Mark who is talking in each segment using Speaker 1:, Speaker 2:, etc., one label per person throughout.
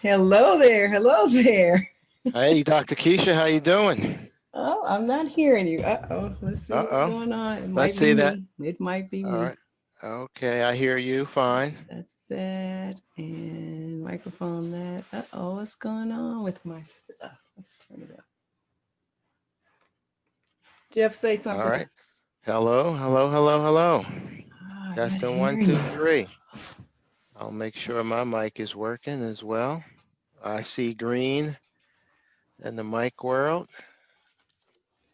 Speaker 1: Hello there. Hello there.
Speaker 2: Hey, Dr. Keisha, how you doing?
Speaker 1: Oh, I'm not hearing you. Uh-oh. Let's see what's
Speaker 2: Uh-oh.
Speaker 1: going on. It
Speaker 2: Let's
Speaker 1: might be
Speaker 2: see that.
Speaker 1: me. It might be
Speaker 2: All
Speaker 1: me.
Speaker 2: right. Okay, I hear you fine.
Speaker 1: That's that. And microphone that. Uh-oh, what's going on with my stuff? Let's turn it up. Jeff, say
Speaker 2: All
Speaker 1: something.
Speaker 2: right. Hello, hello, hello, hello.
Speaker 1: Oh, I'm not
Speaker 2: Testing one,
Speaker 1: hearing
Speaker 2: two,
Speaker 1: you.
Speaker 2: three. I'll make sure my mic is working as well. I see green in the mic world.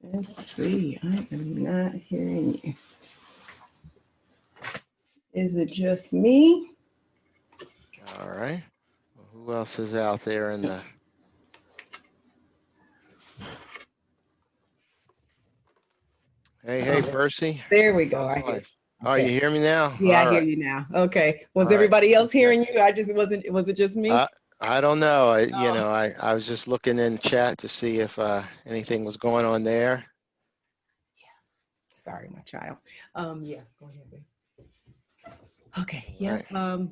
Speaker 1: Let's see. I am not hearing you. Is it just me?
Speaker 2: All right. Well, who else is out there in the... Hey, hey, Percy.
Speaker 1: There we go.
Speaker 2: How's
Speaker 1: I hear.
Speaker 2: life? Oh,
Speaker 1: Okay.
Speaker 2: you hear me now?
Speaker 1: Yeah, I
Speaker 2: All
Speaker 1: hear
Speaker 2: right.
Speaker 1: you now. Okay.
Speaker 2: All
Speaker 1: Was
Speaker 2: right.
Speaker 1: everybody else
Speaker 2: Okay.
Speaker 1: hearing you? I just wasn't, was it just me?
Speaker 2: Uh, I don't know.
Speaker 1: Oh,
Speaker 2: I was just looking in chat to see if anything was going on there.
Speaker 1: sorry, my child. Yeah, go ahead, babe. Okay,
Speaker 2: All
Speaker 1: yeah.
Speaker 2: right.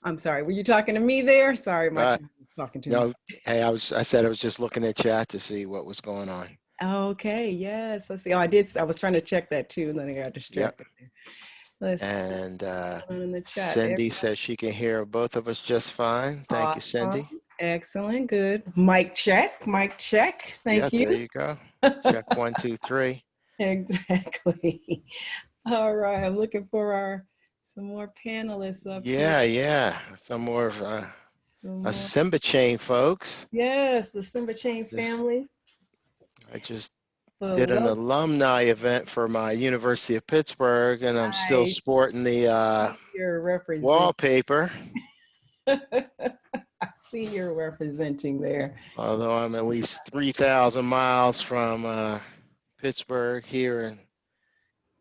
Speaker 1: I'm sorry. Were you talking to me there? Sorry, my
Speaker 2: Uh,
Speaker 1: child was talking to me.
Speaker 2: no, hey, I said I was just looking at chat to see what was going on.
Speaker 1: Okay, yes. Let's see. Oh, I did. I was trying to check that too, and then I got
Speaker 2: Yep.
Speaker 1: distracted there. Let's see
Speaker 2: And
Speaker 1: what's going on in the chat.
Speaker 2: Cindy says she can hear both of us just fine. Thank you,
Speaker 1: Awesome.
Speaker 2: Cindy.
Speaker 1: Excellent. Good. Mic check. Mic check.
Speaker 2: Yeah,
Speaker 1: Thank
Speaker 2: there
Speaker 1: you.
Speaker 2: you go. Check one, two, three.
Speaker 1: Exactly. All right. I'm looking for our some more panelists up here.
Speaker 2: Yeah, yeah. Some more of
Speaker 1: Some
Speaker 2: a
Speaker 1: more.
Speaker 2: SIMBA chain, folks.
Speaker 1: Yes, the Simba Chain
Speaker 2: This
Speaker 1: family.
Speaker 2: I just
Speaker 1: Well,
Speaker 2: did an
Speaker 1: welcome.
Speaker 2: alumni event for my University of Pittsburgh, and I'm still
Speaker 1: I
Speaker 2: sporting the
Speaker 1: see you're representing.
Speaker 2: wallpaper,
Speaker 1: I see you're representing there.
Speaker 2: although I'm at least 3,000 miles from Pittsburgh here in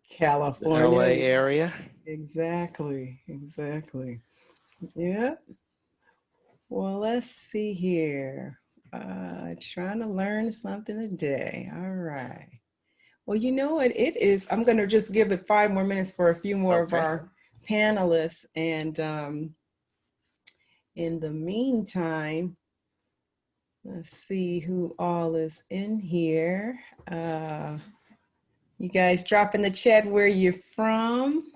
Speaker 2: the
Speaker 1: California.
Speaker 2: LA area.
Speaker 1: Exactly. Exactly. Yeah. Well, let's see here. Trying to learn something today. All right. Well, you know what it is. I'm going to just give it 5 more minutes for a few more of
Speaker 2: Okay.
Speaker 1: our panelists. And in the meantime, let's see who all is in here. Uh, you guys drop in the chat where you're from.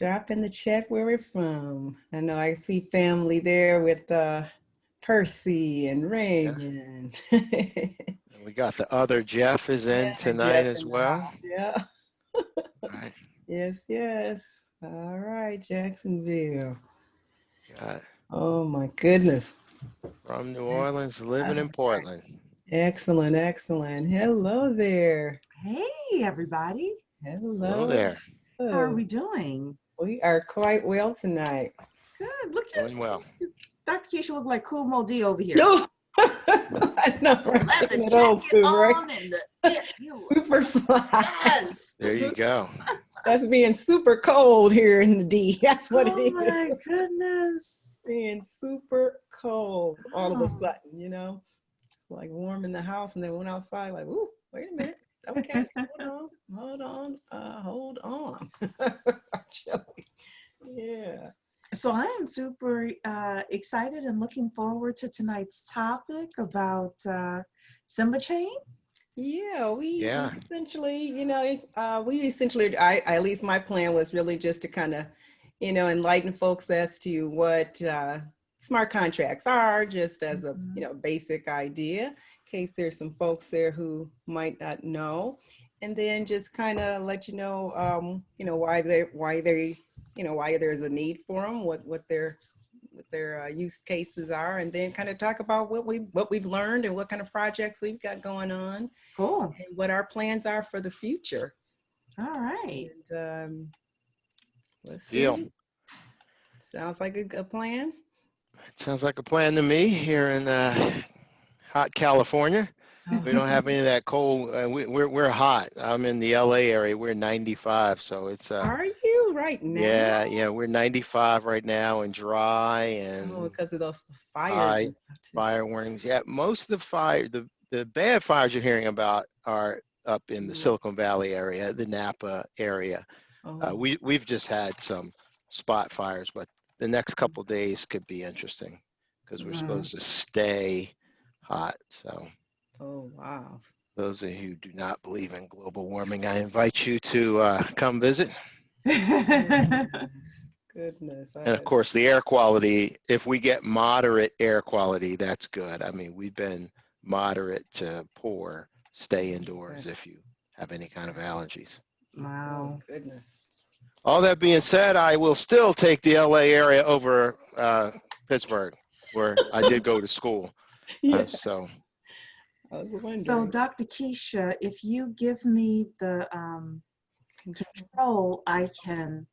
Speaker 1: Drop in the chat where we're from. I know I see family there with Percy and
Speaker 2: Yeah.
Speaker 1: Reagan.
Speaker 2: And we got the other Jeff is in
Speaker 1: Yeah,
Speaker 2: tonight
Speaker 1: Jeff
Speaker 2: as
Speaker 1: in the
Speaker 2: well.
Speaker 1: house. Yeah.
Speaker 2: All right.
Speaker 1: Yes, yes. All right, Jacksonville.
Speaker 2: Got
Speaker 1: Oh my goodness.
Speaker 2: from New Orleans, living in Portland.
Speaker 1: Excellent, excellent. Hello there.
Speaker 3: Hey, everybody.
Speaker 2: Hello
Speaker 1: Hello.
Speaker 2: there.
Speaker 3: How are we doing?
Speaker 1: We are quite well tonight.
Speaker 3: Good. Look
Speaker 2: Doing well.
Speaker 3: at Dr. Keisha look like Cool Mo D over here.
Speaker 1: No, I know, right?
Speaker 3: Leather
Speaker 1: Taking it old
Speaker 3: jacket
Speaker 1: school, right?
Speaker 3: on and the you
Speaker 1: Super fly.
Speaker 3: yes.
Speaker 2: There you go.
Speaker 1: That's being super cold here in the D. That's what it
Speaker 3: Oh
Speaker 1: is.
Speaker 3: my goodness.
Speaker 1: Being super cold all of a
Speaker 3: Oh.
Speaker 1: sudden, It's like warm in the house and then went outside like, ooh, wait a minute. Okay, hold on. Chilly. Yeah.
Speaker 3: So I am super excited and looking forward to tonight's topic about Simba chain.
Speaker 1: Yeah, we
Speaker 2: Yeah.
Speaker 1: essentially, I at least my plan was really just to kind of, enlighten folks as to what smart contracts are, just as a, basic idea, in case there's some folks there who might not know, and then just kind of let why there's a need for them, what their use cases are, and then kind of talk about what we've learned and what kind of projects we've got going on
Speaker 3: Cool.
Speaker 1: and what our plans are for the future.
Speaker 3: All right.
Speaker 1: And let's
Speaker 2: Deal.
Speaker 1: see. Sounds like a plan.
Speaker 2: It sounds like a plan to me here in hot California. We don't have any of that cold. We're hot. I'm in the LA area. We're 95, so it's
Speaker 1: Are you right now?
Speaker 2: yeah. We're 95 right now and dry
Speaker 1: Oh,
Speaker 2: and
Speaker 1: because of those fires
Speaker 2: high
Speaker 1: and stuff too.
Speaker 2: fire warnings. Yeah, most of the the bad fires you're hearing about are up in the Silicon Valley area, the Napa area.
Speaker 1: Oh,
Speaker 2: We've just had some spot fires, but the next couple of days could be interesting because we're supposed to stay hot. So
Speaker 1: Oh, wow.
Speaker 2: those of you who do not believe in global warming, I invite you to come visit.
Speaker 1: Goodness.
Speaker 2: And of course, the air quality, if we get moderate air quality, that's good. I mean, we've been moderate to poor. Stay indoors if you have any kind of allergies.
Speaker 3: Wow.
Speaker 1: Oh, goodness.
Speaker 2: All that being said, I will still take the LA area over Pittsburgh, where I did go to school. So
Speaker 1: I was wondering.
Speaker 3: So Dr. Keisha, if you give me the control, I can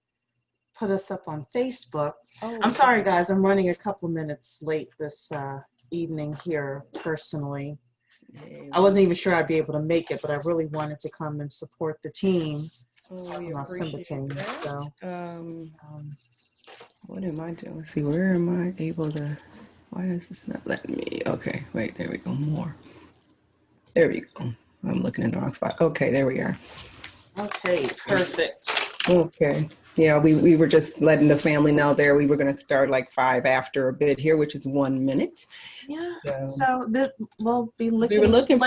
Speaker 3: put us up on Facebook.
Speaker 1: Oh,
Speaker 3: I'm sorry, guys. I'm running a couple minutes late this evening here personally. I wasn't even sure I'd be able to make it, but I really wanted to come and support the team.
Speaker 1: we
Speaker 3: on our SIMBA
Speaker 1: appreciate
Speaker 3: team.
Speaker 1: that.
Speaker 3: So,
Speaker 1: What am I doing? Let's see, where am I able to, why is this not letting me? Okay, wait, there we go, more. There we go. I'm looking in the wrong spot. Okay, there we are.
Speaker 3: okay, perfect.
Speaker 1: Okay. Yeah, we were just letting the family know there. We were going to start like 5 after a bit here, which is 1 minute.
Speaker 3: Yeah.
Speaker 1: So
Speaker 3: We'll be
Speaker 1: we were looking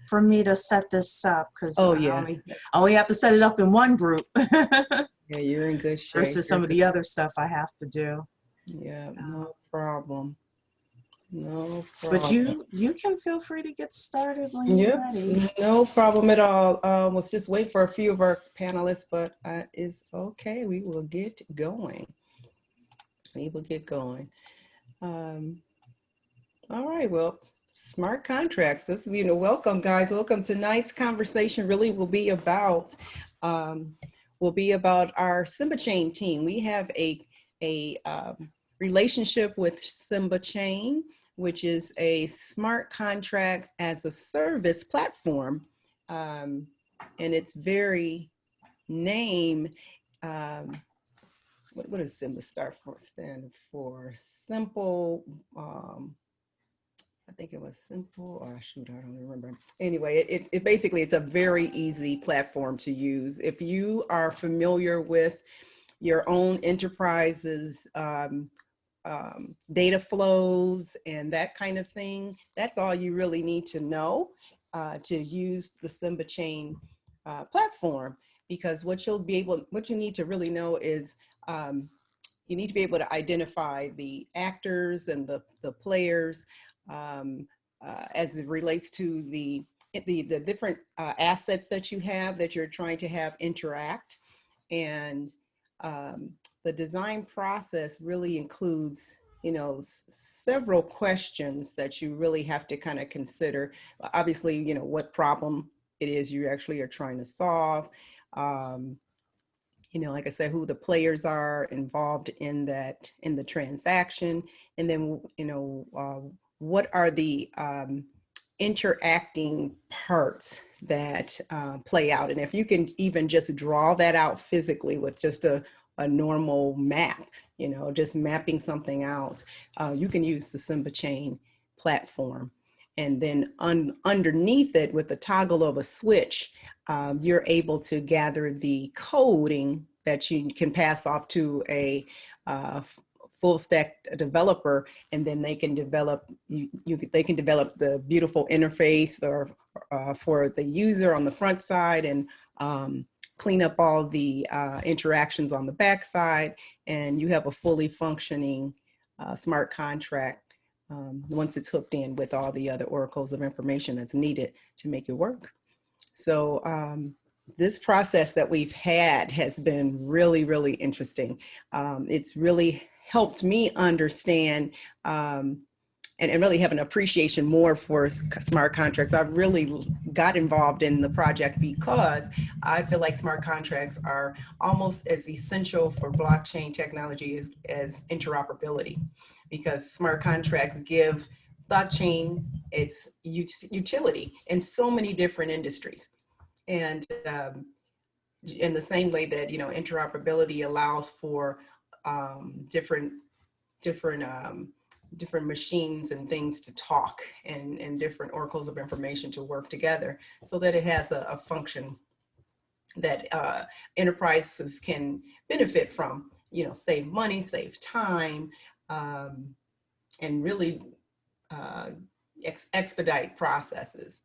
Speaker 3: for me to set this up because
Speaker 1: oh,
Speaker 3: I
Speaker 1: yeah.
Speaker 3: only have to set it up in one group
Speaker 1: Yeah, you're in good shape.
Speaker 3: versus some of the other stuff I have to do.
Speaker 1: Yeah, no problem. No
Speaker 3: But
Speaker 1: problem.
Speaker 3: you can feel free to get started when you're ready.
Speaker 1: No problem at all. Let's just wait for a few of our panelists, but it's okay. We will get going. We will get going. All right. Well, smart contracts. This, welcome, guys. Welcome. Tonight's conversation really will be about our SIMBA Chain team. We have a relationship with SIMBA Chain, which is a smart contracts as a service platform. And its very name, what does SIMBA stand for? Simple, I think it was simple, oh shoot, I don't remember. Anyway, it basically, it's a very easy platform to use. If you are familiar with your own enterprise's data flows and that kind of thing, that's all you really need to know to use the SIMBA Chain platform. Because what you need to really know is you need to be able to identify the actors and the players as it relates to the different assets that you have that you're trying to have interact. And the design process really includes, several questions that you really have to kind of consider. Obviously, what problem it is you actually are trying to solve. Like I said, who the players are involved in the transaction, and then, what are the interacting parts that play out. And if you can even just draw that out physically with just a normal map, just mapping something out, you can use the SIMBA Chain platform. And then underneath it, with the toggle of a switch, you're able to gather the coding that you can pass off to a full stack developer, and then they can develop they can develop the beautiful interface or for the user on the front side, and clean up all the interactions on the back side, and you have a fully functioning smart contract once it's hooked in with all the other oracles of information that's needed to make it work. So this process that we've had has been really, really interesting. It's really helped me understand and really have an appreciation more for smart contracts. I've really got involved in the project because I feel like smart contracts are almost as essential for blockchain technology as interoperability, because smart contracts give blockchain its utility in so many different industries. And in the same way that, interoperability allows for different machines and things to talk, and different oracles of information to work together, so that it has a function that enterprises can benefit from. save money, save time, and really expedite processes.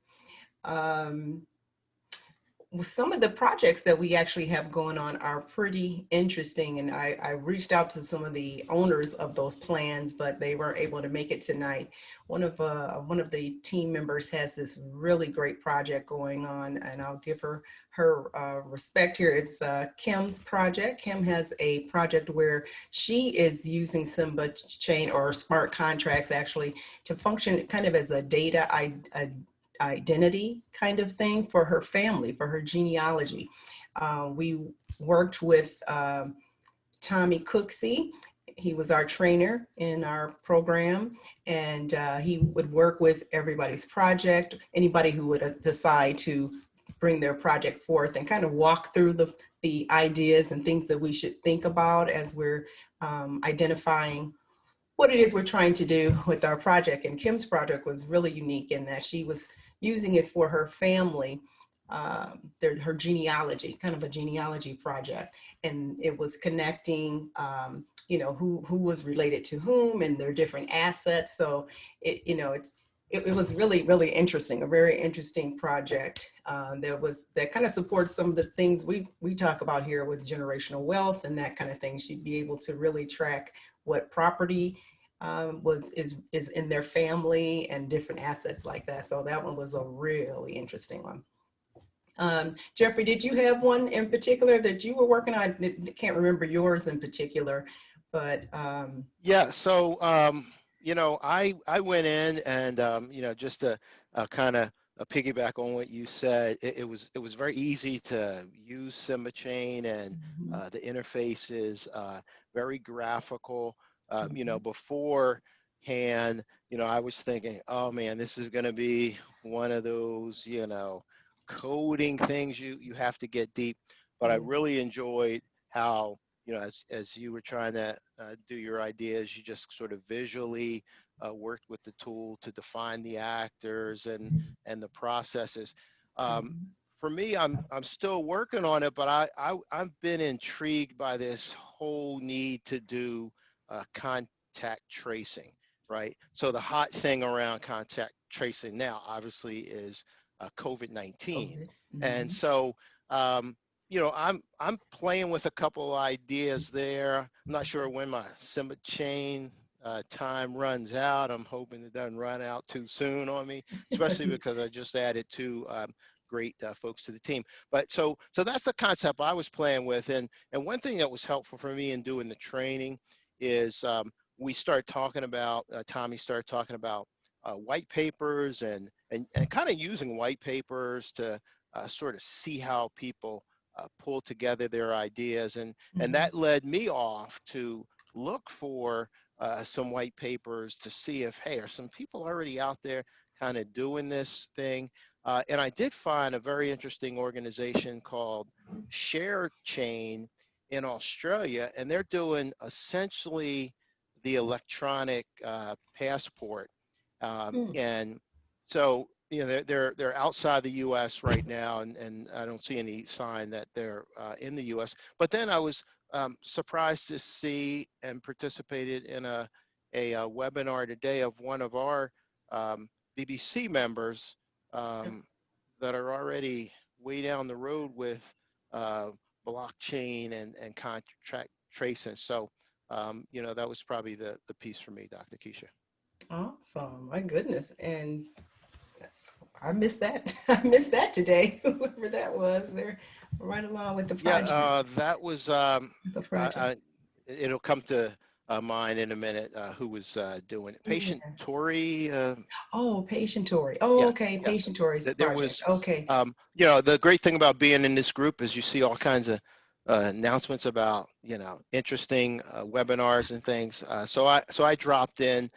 Speaker 1: Some of the projects that we actually have going on are pretty interesting, and I reached out to some of the owners of those plans, but they weren't able to make it tonight. One of the team members has this really great project going on, and I'll give her respect here. It's Kim's project. Kim has a project where she is using SIMBA chain or smart contracts actually to function kind of as a data identity kind of thing for her family, for her genealogy. We worked with Tommy Cooksey. He was our trainer in our program, and he would work with everybody's project, anybody who would decide to bring their project forth and kind of walk through the ideas and things that we should think about as we're identifying what it is we're trying to do with our project. And Kim's project was really unique in that she was using it for her family, her genealogy, kind of a genealogy project. And it was connecting, who was related to whom and their different assets. So it was really, really interesting, a very interesting project that kind of supports some of the things we talk about here with generational wealth and that kind of thing. She'd be able to really track what property is in their family and different assets like that. So that one was a really interesting one. Jeffrey, did you have one in particular that you were working on? I can't remember yours in particular, but
Speaker 2: Yeah. So I went in and just to kind of piggyback on what you said, it was very easy to use SIMBA chain, and the interface is very graphical. Beforehand, I was thinking, oh man, this is going to be one of those, coding things you have to get deep. But I really enjoyed how, as you were trying to do your ideas, you just sort of visually worked with the tool to define the actors and the processes. For me, I'm still working on it, but I've been intrigued by this whole need to do contact tracing, right? So the hot thing around contact tracing now, obviously, is COVID-19, and so I'm playing with a couple ideas there. I'm not sure when my SIMBA chain time runs out. I'm hoping it doesn't run out too soon on me, especially because I just added two great folks to the team. But so that's the concept I was playing with, and one thing that was helpful for me in doing the training is we started talking about Tommy started talking about white papers and kind of using white papers to sort of see how people pull together their ideas, and that led me off to look for some white papers to see if, hey, are some people already out there kind of doing this thing? And I did find a very interesting organization called Share Chain in Australia, and they're doing essentially the electronic passport. And so they're outside the U.S. right now, and I don't see any sign that they're in the U.S. But then I was surprised to see and participated in a webinar today of one of our BBC members that are already way down the road with blockchain and contract tracing. So that was probably the piece for me, Dr. Keisha.
Speaker 1: awesome, my goodness. And I missed that. I missed that today. Whoever that was, they're right along with the project.
Speaker 2: Yeah, that was. It'll come to mind in a minute. Who was doing it? Patient Tori.
Speaker 1: Oh, Patient Tori. Oh,
Speaker 2: Yeah,
Speaker 1: okay,
Speaker 2: yes.
Speaker 1: Patient Tori's
Speaker 2: There
Speaker 1: project.
Speaker 2: was.
Speaker 1: Okay.
Speaker 2: The great thing about being in this group is you see all kinds of announcements about interesting webinars and things. So I dropped in.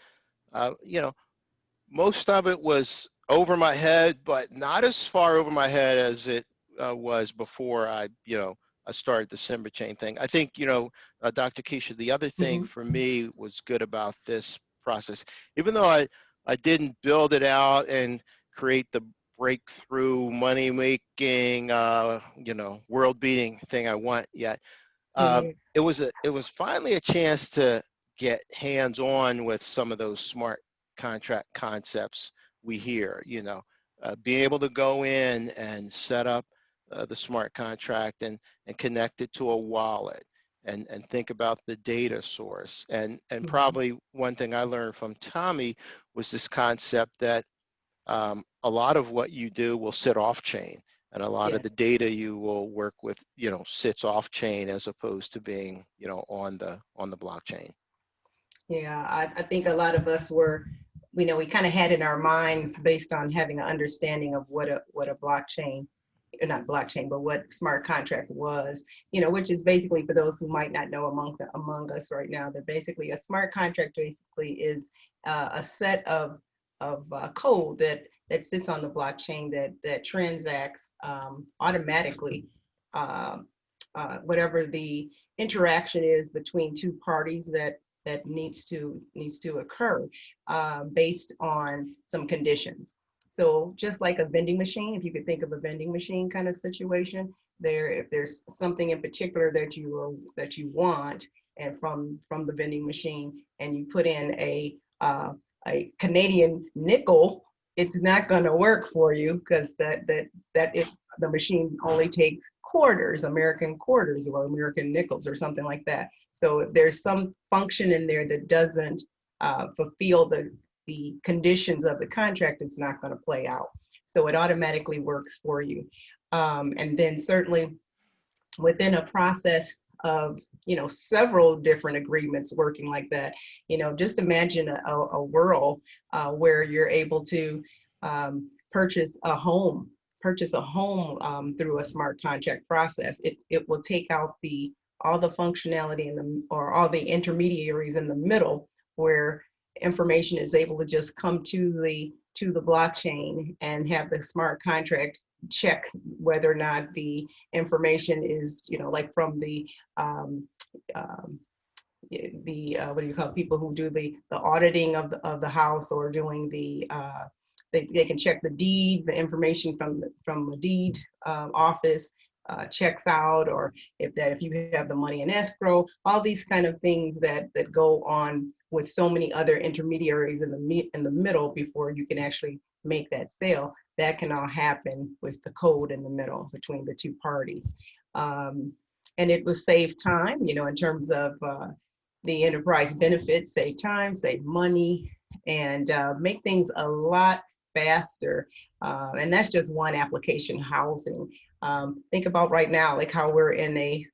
Speaker 2: Most of it was over my head, but not as far over my head as it was before I started the SIMBA chain thing. I think, Dr. Keisha, the other thing for me was good about this process, even though I didn't build it out and create the breakthrough money making, world beating thing I want yet.
Speaker 1: Yeah.
Speaker 2: It was finally a chance to get hands-on with some of those smart contract concepts we hear, being able to go in and set up the smart contract and connect it to a wallet and think about the data source. And probably one thing I learned from Tommy was this concept that a lot of what you do will sit off chain, and a lot of the
Speaker 1: Yes.
Speaker 2: data you will work with, sits off chain as opposed to being, on the blockchain.
Speaker 1: Yeah, I think a lot of us were, we kind of had in our minds based on having an understanding of what a blockchain, not blockchain, but what smart contract was, which is basically, for those who might not know among us right now, that basically a smart contract basically is a set of code that sits on the blockchain that transacts automatically, whatever the interaction is between two parties that needs to occur based on some conditions. So just like a vending machine, if you could think of a vending machine kind of situation, if there's something in particular that you want, and from the vending machine, and you put in a Canadian nickel, it's not going to work for you, because the machine only takes quarters, American quarters or American nickels or something like that. So if there's some function in there that doesn't fulfill the conditions of the contract, it's not going to play out. So it automatically works for you. And then certainly within a process of several different agreements working like that, just imagine a world where you're able to purchase a home through a smart contract process. It will take out all the functionality or all the intermediaries in the middle, where information is able to just come to the blockchain and have the smart contract check whether or not the information is, like from the what do you call people who do the auditing of the house, or doing they can check the deed, the information from the deed office checks out, or if you have the money in escrow, all these kind of things that go on with so many other intermediaries in the middle before you can actually make that sale. That can all happen with the code in the middle between the two parties. And it will save time, in terms of the enterprise benefits, save time, save money, and make things a lot faster. And that's just one application, housing. Think about right now, like how we're in a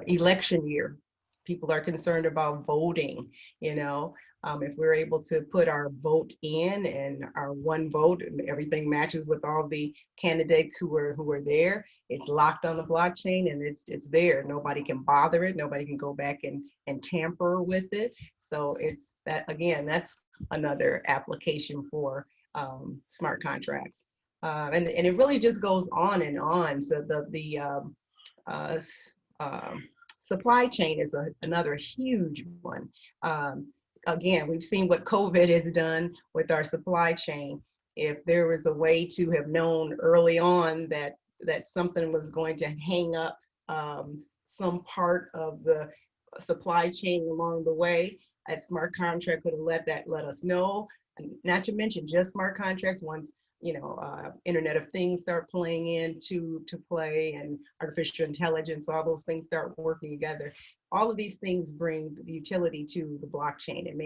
Speaker 1: election year. People are concerned about voting, if we're able to put our vote in, and our one vote, and everything matches with all the candidates who are there, it's locked on the blockchain, and it's there. Nobody can bother it. Nobody can go back and tamper with it. So it's that, again, that's another application for smart contracts. And it really just goes on and on. So the supply chain is another huge one. Again, we've seen what COVID has done with our supply chain. If there was a way to have known early on that something was going to hang up some part of the supply chain along the way, a smart contract could have let us know. And not to mention just smart contracts, once Internet of Things start playing into play, and artificial intelligence, all those things start working together. All of these things bring the utility to the blockchain. It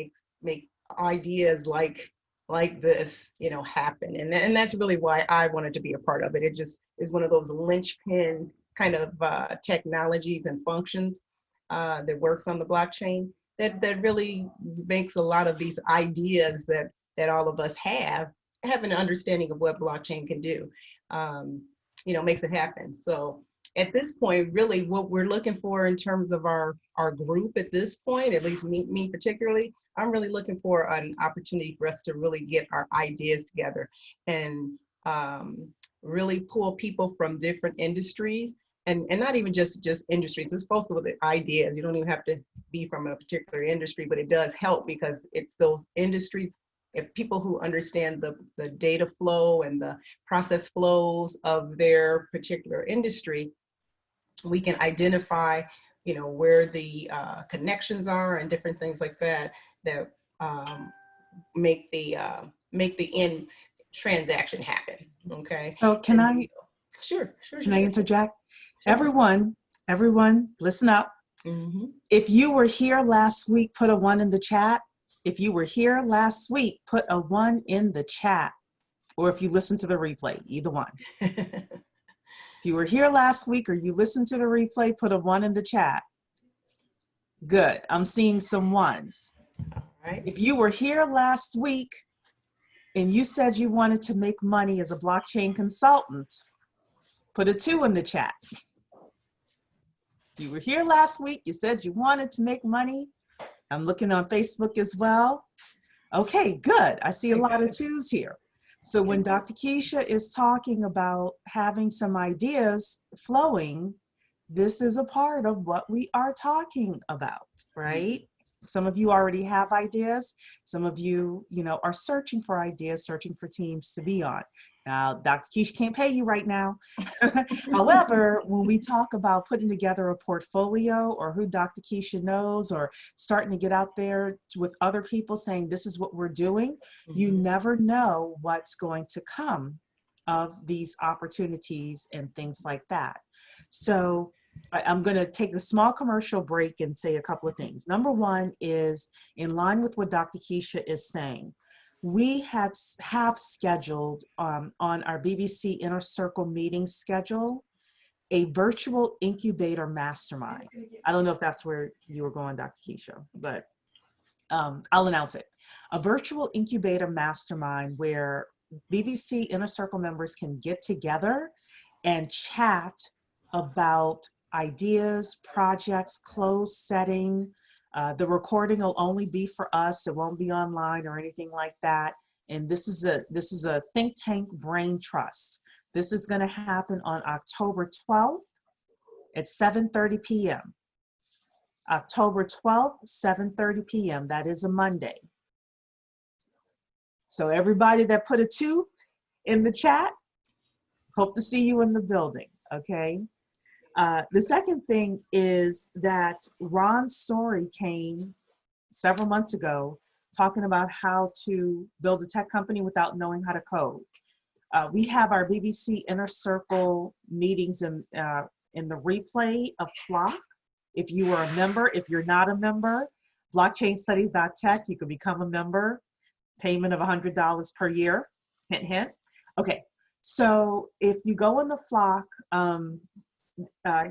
Speaker 1: make ideas like this, happen. And that's really why I wanted to be a part of it. It just is one of those linchpin kind of technologies and functions that works on the blockchain that really makes a lot of these ideas that all of us have an understanding of what blockchain can do, makes it happen. So at this point, really what we're looking for in terms of our group at this point, at least me particularly, I'm really looking for an opportunity for us to really get our ideas together and really pull people from different industries, and not even just industries. It's supposed to be the ideas. You don't even have to be from a particular industry, but it does help because it's those industries. If people who understand the data flow and the process flows of their particular industry, we can identify, where the connections are and different things like that, that make the end transaction happen. Okay.
Speaker 3: So
Speaker 1: Sure.
Speaker 3: can I interject?
Speaker 1: Sure.
Speaker 3: Everyone, listen up.
Speaker 1: Mm-hmm.
Speaker 3: If you were here last week, put a 1 in the chat. If you were here last week, put a 1 in the chat. Or if you listen to the replay, either one. If you were here last week or you listened to the replay, put a 1 in the chat. Good. I'm seeing some 1s.
Speaker 1: All right.
Speaker 3: If you were here last week and you said you wanted to make money as a blockchain consultant, put a 2 in the chat. If you were here last week, you said you wanted to make money. I'm looking on Facebook as well. Okay, good. I see a lot of 2s here. So when Dr. Keisha is talking about having some ideas flowing, this is a part of what we are talking about, right? Some of you already have ideas. Some of you, are searching for ideas, searching for teams to be on. Now, Dr. Keisha can't pay you right now. However, when we talk about putting together a portfolio or who Dr. Keisha knows or starting to get out there with other people saying, this is what we're doing, you never know what's going to come of these opportunities and things like that. So I'm going to take a small commercial break and say a couple of things. Number one is in line with what Dr. Keisha is saying. We have scheduled on our BBC Inner Circle meeting schedule a virtual incubator mastermind. I don't know if that's where you were going, Dr. Keisha, but I'll announce it. A virtual incubator mastermind where BBC Inner Circle members can get together and chat about ideas, projects, closed setting. The recording will only be for us. It won't be online or anything like that. And this is a think tank brain trust. This is going to happen on October 12th at 7:30 p.m. October 12th, 7:30 p.m. That is a Monday. So everybody that put a 2 in the chat, hope to see you in the building, okay? The second thing is that Ron's story came several months ago talking about how to build a tech company without knowing how to code. We have our BBC Inner Circle meetings in the replay of Flock. If you are a member, if you're not a member, blockchainstudies.tech, you can become a member, payment of $100 per year, hint, hint. Okay, so if you go in the Flock,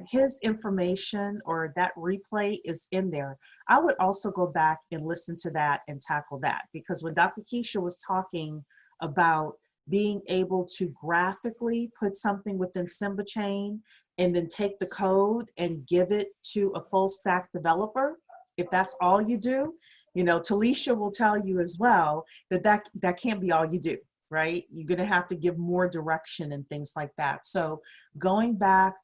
Speaker 3: his information or that replay is in there. I would also go back and listen to that and tackle that, because when Dr. Keisha was talking about being able to graphically put something within SIMBA chain and then take the code and give it to a full stack developer, if that's all you do, Talisha will tell you as well that can't be all you do, right? You're gonna have to give more direction and things like that. So going back,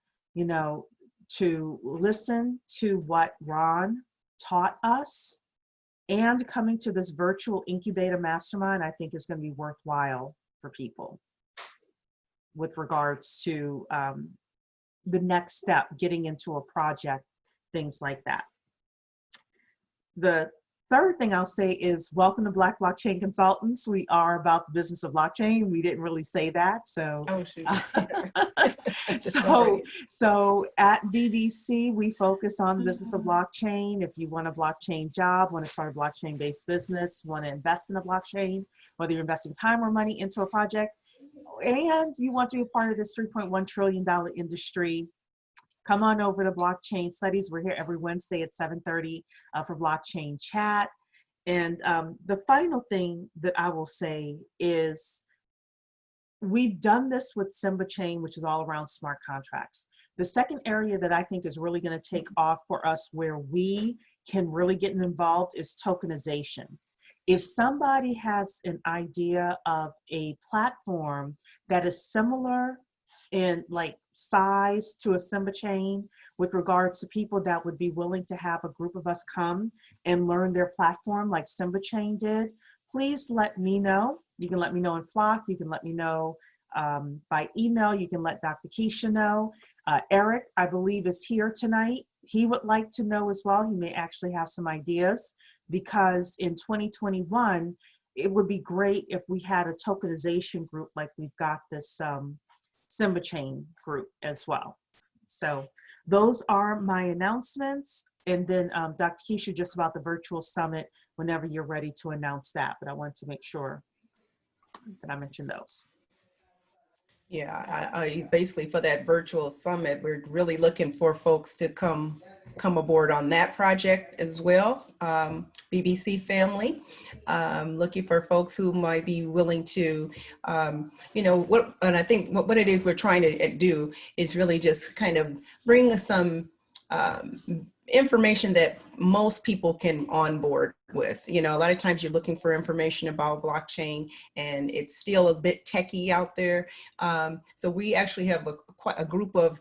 Speaker 3: to listen to what Ron taught us and coming to this virtual incubator mastermind, I think is going to be worthwhile for people with regards to the next step, getting into a project, things like that. The third thing I'll say is welcome to Black Blockchain Consultants. We are about the business of blockchain. We didn't really say that, so.
Speaker 1: Oh, shoot.
Speaker 3: So at BBC, we focus on the business of blockchain. If you want a blockchain job, want to start a blockchain-based business, want to invest in a blockchain, whether you're investing time or money into a project, and you want to be a part of this $3.1 trillion industry, come on over to Blockchain Studies. We're here every Wednesday at 7:30 for Blockchain Chat. And the final thing that I will say is we've done this with SIMBA chain, which is all around smart contracts. The second area that I think is really going to take off for us where we can really get involved is tokenization. If somebody has an idea of a platform that is similar in like size to a SIMBA chain with regards to people that would be willing to have a group of us come and learn their platform like SIMBA chain did, please let me know. You can let me know in Flock, you can let me know by email, you can let Dr. Keisha know. Eric, I believe, is here tonight. He would like to know as well. He may actually have some ideas, because in 2021, it would be great if we had a tokenization group like we've got this SIMBA chain group as well. So those are my announcements. And then Dr. Keisha, just about the virtual summit, whenever you're ready to announce that. But I want to make sure that I mention those.
Speaker 1: Yeah, I basically for that virtual summit, we're really looking for folks to come aboard on that project as well. BBC family, looking for folks who might be willing to, and I think what it is we're trying to do is really just kind of bring some information that most people can onboard with. A lot of times you're looking for information about blockchain and it's still a bit techie out there. So we actually have quite a group of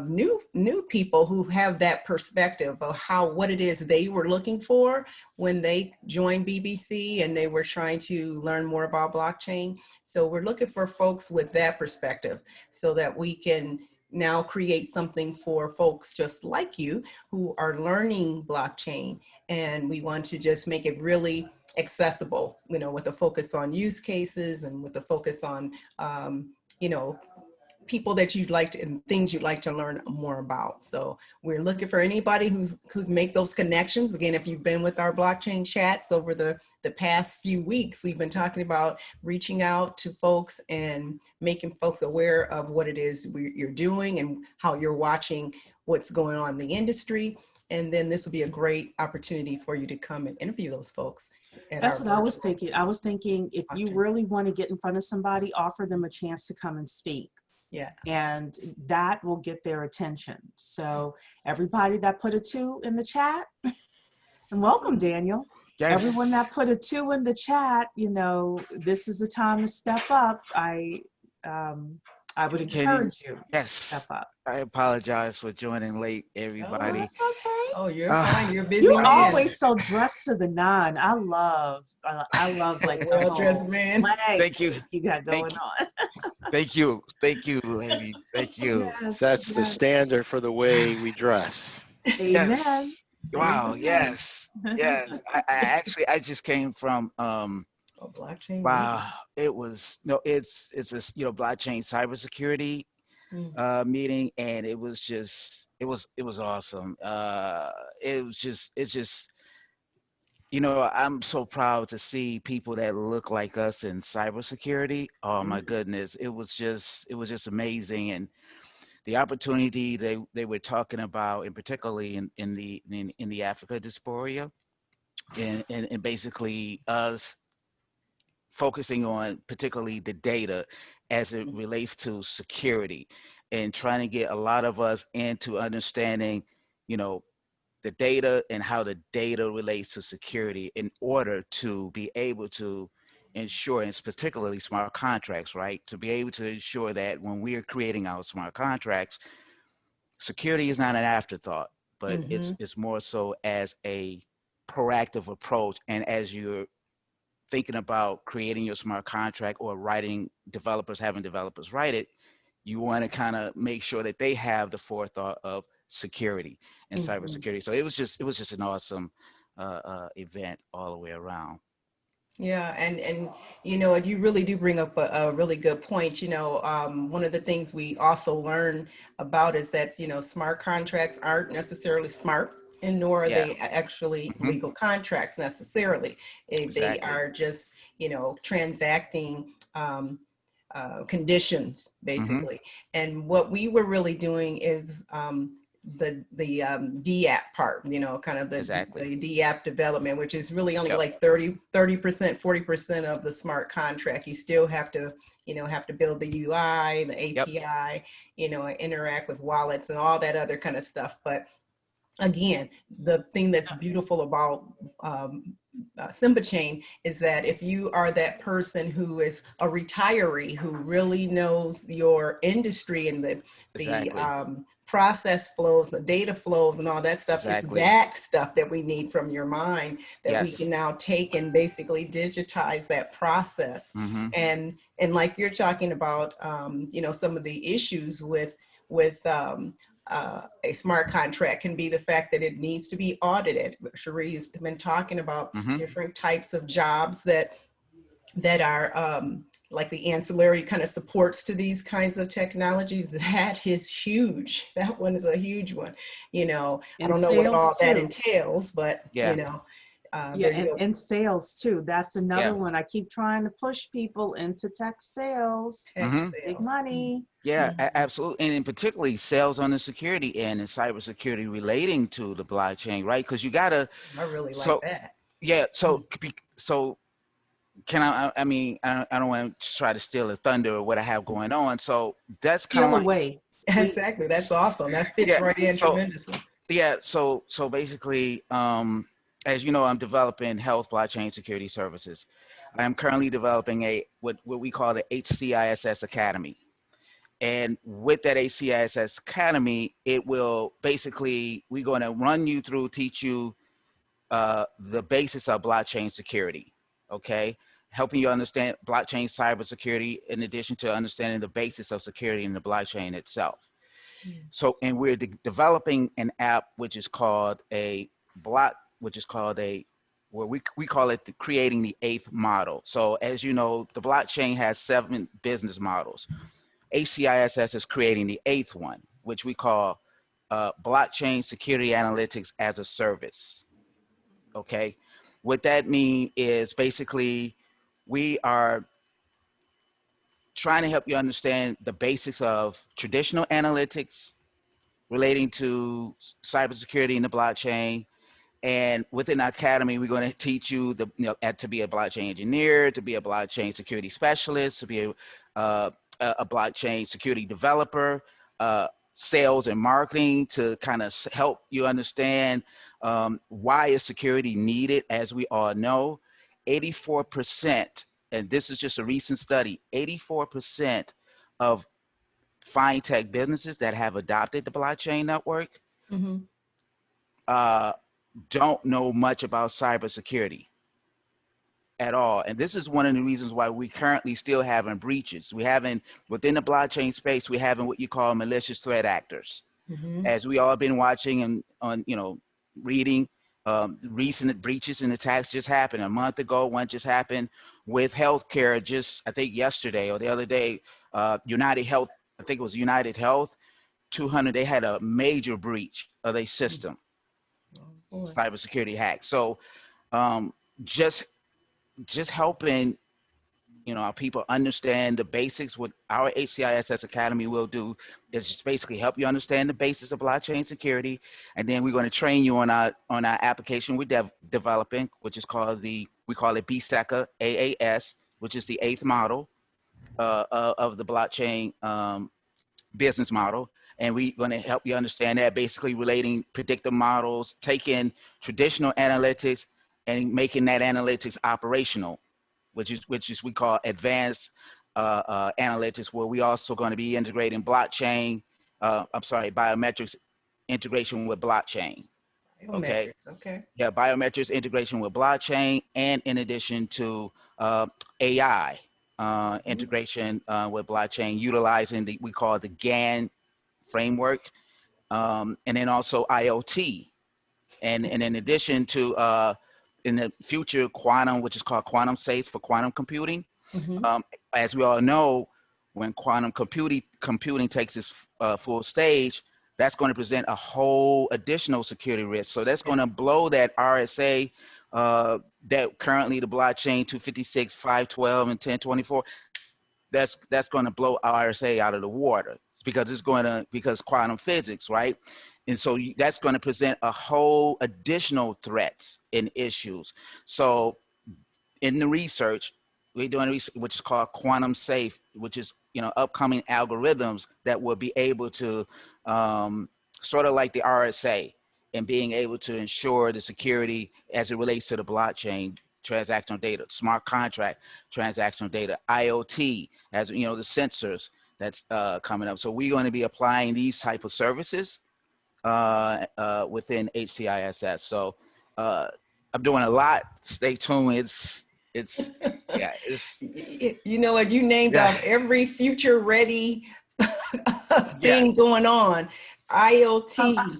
Speaker 1: new people who have that perspective of what it is they were looking for when they joined BBC and they were trying to learn more about blockchain. So we're looking for folks with that perspective so that we can now create something for folks just like you who are learning blockchain. And we want to just make it really accessible, with a focus on use cases and with a focus on, people that you'd like to and things you'd like to learn more about. So we're looking for anybody who make those connections. Again, if you've been with our blockchain chats over the past few weeks, we've been talking about reaching out to folks and making folks aware of what it is you're doing and how you're watching what's going on in the industry. And then this will be a great opportunity for you to come and interview those folks.
Speaker 3: That's what I was thinking. I was thinking if you really want to get in front of somebody, offer them a chance to come and speak.
Speaker 1: Yeah.
Speaker 3: And that will get their attention. So everybody that put a 2 in the chat, and welcome, Daniel.
Speaker 4: Yes.
Speaker 3: Everyone that put a 2 in the chat, this is the time to step up. I would encourage you to step up.
Speaker 4: I apologize for joining late, everybody.
Speaker 3: Oh, that's okay.
Speaker 1: Oh, you're fine. You're busy.
Speaker 3: You
Speaker 1: man.
Speaker 3: always so dressed to the nine. I love like
Speaker 1: well-dressed man.
Speaker 4: Thank you.
Speaker 3: You got going on.
Speaker 4: Thank you, lady. Thank you.
Speaker 3: Yes,
Speaker 2: That's the standard for the way we dress.
Speaker 3: Amen.
Speaker 4: Yes. Wow.
Speaker 3: Amen.
Speaker 4: Yes. Yes. I just came from
Speaker 1: Blockchain.
Speaker 4: wow. It was it's a blockchain cybersecurity meeting, and it was awesome. It's just I'm so proud to see people that look like us in cybersecurity. Oh my goodness, it was just amazing, and the opportunity they were talking about, and particularly in the Africa diaspora, and basically us focusing on particularly the data as it relates to security, and trying to get a lot of us into understanding, the data and how the data relates to security in order to be able to ensure, and particularly smart contracts, right? To be able to ensure that when we are creating our smart contracts, security is not an afterthought, but it's more so as a proactive approach. And as you're thinking about creating your smart contract or having developers write it, you want to kind of make sure that they have the forethought of security and cybersecurity. So it was just an awesome event all the way around.
Speaker 1: Yeah, and you really do bring up a really good point. One of the things we also learn about is that smart contracts aren't necessarily smart, and nor are they actually legal contracts necessarily. They are just transacting conditions basically. And what we were really doing is the DApp part, kind of the DApp development, which is really only like 30%, 40% of the smart contract. You still have to build the UI, the API, interact with wallets and all that other kind of stuff. But again, the thing that's beautiful about SIMBA chain is that if you are that person who is a retiree who really knows your industry and the process flows, the data flows and all that stuff, it's that stuff that we need from your mind that we can now take and basically digitize that process. And like you're talking about, some of the issues with with a smart contract can be the fact that it needs to be audited. Cherie has been talking about different types of jobs that are like the ancillary kind of supports to these kinds of technologies. That is huge. That one is a huge one. You know, I
Speaker 3: In
Speaker 1: don't know what all
Speaker 3: sales
Speaker 1: that
Speaker 3: too.
Speaker 1: entails, but
Speaker 4: Yeah.
Speaker 1: you know,
Speaker 3: Yeah, and sales too. That's another
Speaker 4: Yeah.
Speaker 3: one. I keep trying to push people into tech sales.
Speaker 1: tech
Speaker 4: Mhm.
Speaker 3: Big
Speaker 1: sales.
Speaker 3: money.
Speaker 4: Yeah, absolutely. And in particularly sales on the security end and cybersecurity relating to the blockchain, right? Because you gotta,
Speaker 1: I really like
Speaker 4: so
Speaker 1: that.
Speaker 4: yeah, so can I mean, I don't want to try to steal the thunder or what I have going on. So that's kind of
Speaker 3: Steal
Speaker 4: like,
Speaker 3: away, please.
Speaker 1: Exactly. That's awesome. That fits
Speaker 4: yeah.
Speaker 1: right in
Speaker 4: So
Speaker 1: tremendously.
Speaker 4: yeah, so basically, as you know, I'm developing health blockchain security services. I am currently developing what we call the HCISS Academy. And with that HCISS Academy, it will basically, we're going to run you through, teach you the basis of blockchain security, okay? Helping you understand blockchain cybersecurity in addition to understanding the basis of security in the blockchain itself. So, and we're developing an app which is called where we call it creating the eighth model. So as you know, the blockchain has 7 business models. HCISS is creating the 8th one, which we call blockchain security analytics as a service. Okay. What that means is basically we are trying to help you understand the basics of traditional analytics relating to cybersecurity in the blockchain. And within our academy, we're going to teach you to be a blockchain engineer, to be a blockchain security specialist, to be a blockchain security developer, sales and marketing, to kind of help you understand why is security needed. As we all know, 84%, and this is just a recent study, 84% of fintech businesses that have adopted the blockchain network don't know much about cybersecurity at all. And this is one of the reasons why we currently still having breaches. We haven't, within the blockchain space, we having what you call malicious threat actors. As we all been watching and reading, recent breaches and attacks just happened. A month ago, one just happened with healthcare just, I think yesterday or the other day, United Health, I think it was United Health, 200, they had a major breach of their system. Cybersecurity hack. So just helping our people understand the basics. What our HCISS Academy will do is just basically help you understand the basics of blockchain security, and then we're going to train you on our application we're developing, which is called we call it BSECA AAS, which is the 8th model of the blockchain business model. And we're going to help you understand that, basically relating predictive models, taking traditional analytics and making that analytics operational, which is we call advanced analytics, where we also going to be integrating biometrics integration with blockchain. Okay.
Speaker 1: Okay.
Speaker 4: Yeah, biometrics integration with blockchain, and in addition to AI integration with blockchain, utilizing we call the GAN framework, and then also IoT, and in addition to in the future quantum, which is called quantum safe for quantum computing. As we all know, when quantum computing takes its full stage, that's going to present a whole additional security risk. So that's going to blow that RSA that currently the blockchain 256, 512, and 1024. That's going to blow RSA out of the water, because quantum physics, right? And so that's going to present a whole additional threats and issues. So in the research, we're doing research which is called quantum safe, which is upcoming algorithms that will be able to sort of like the RSA, and being able to ensure the security as it relates to the blockchain transactional data, smart contract transactional data, IoT, as the sensors that's coming up. So we're going to be applying these type of services within HCISS. So I'm doing a lot. Stay tuned. It's
Speaker 1: you know what, you named off every future ready
Speaker 4: Yeah.
Speaker 1: thing going on. IoT and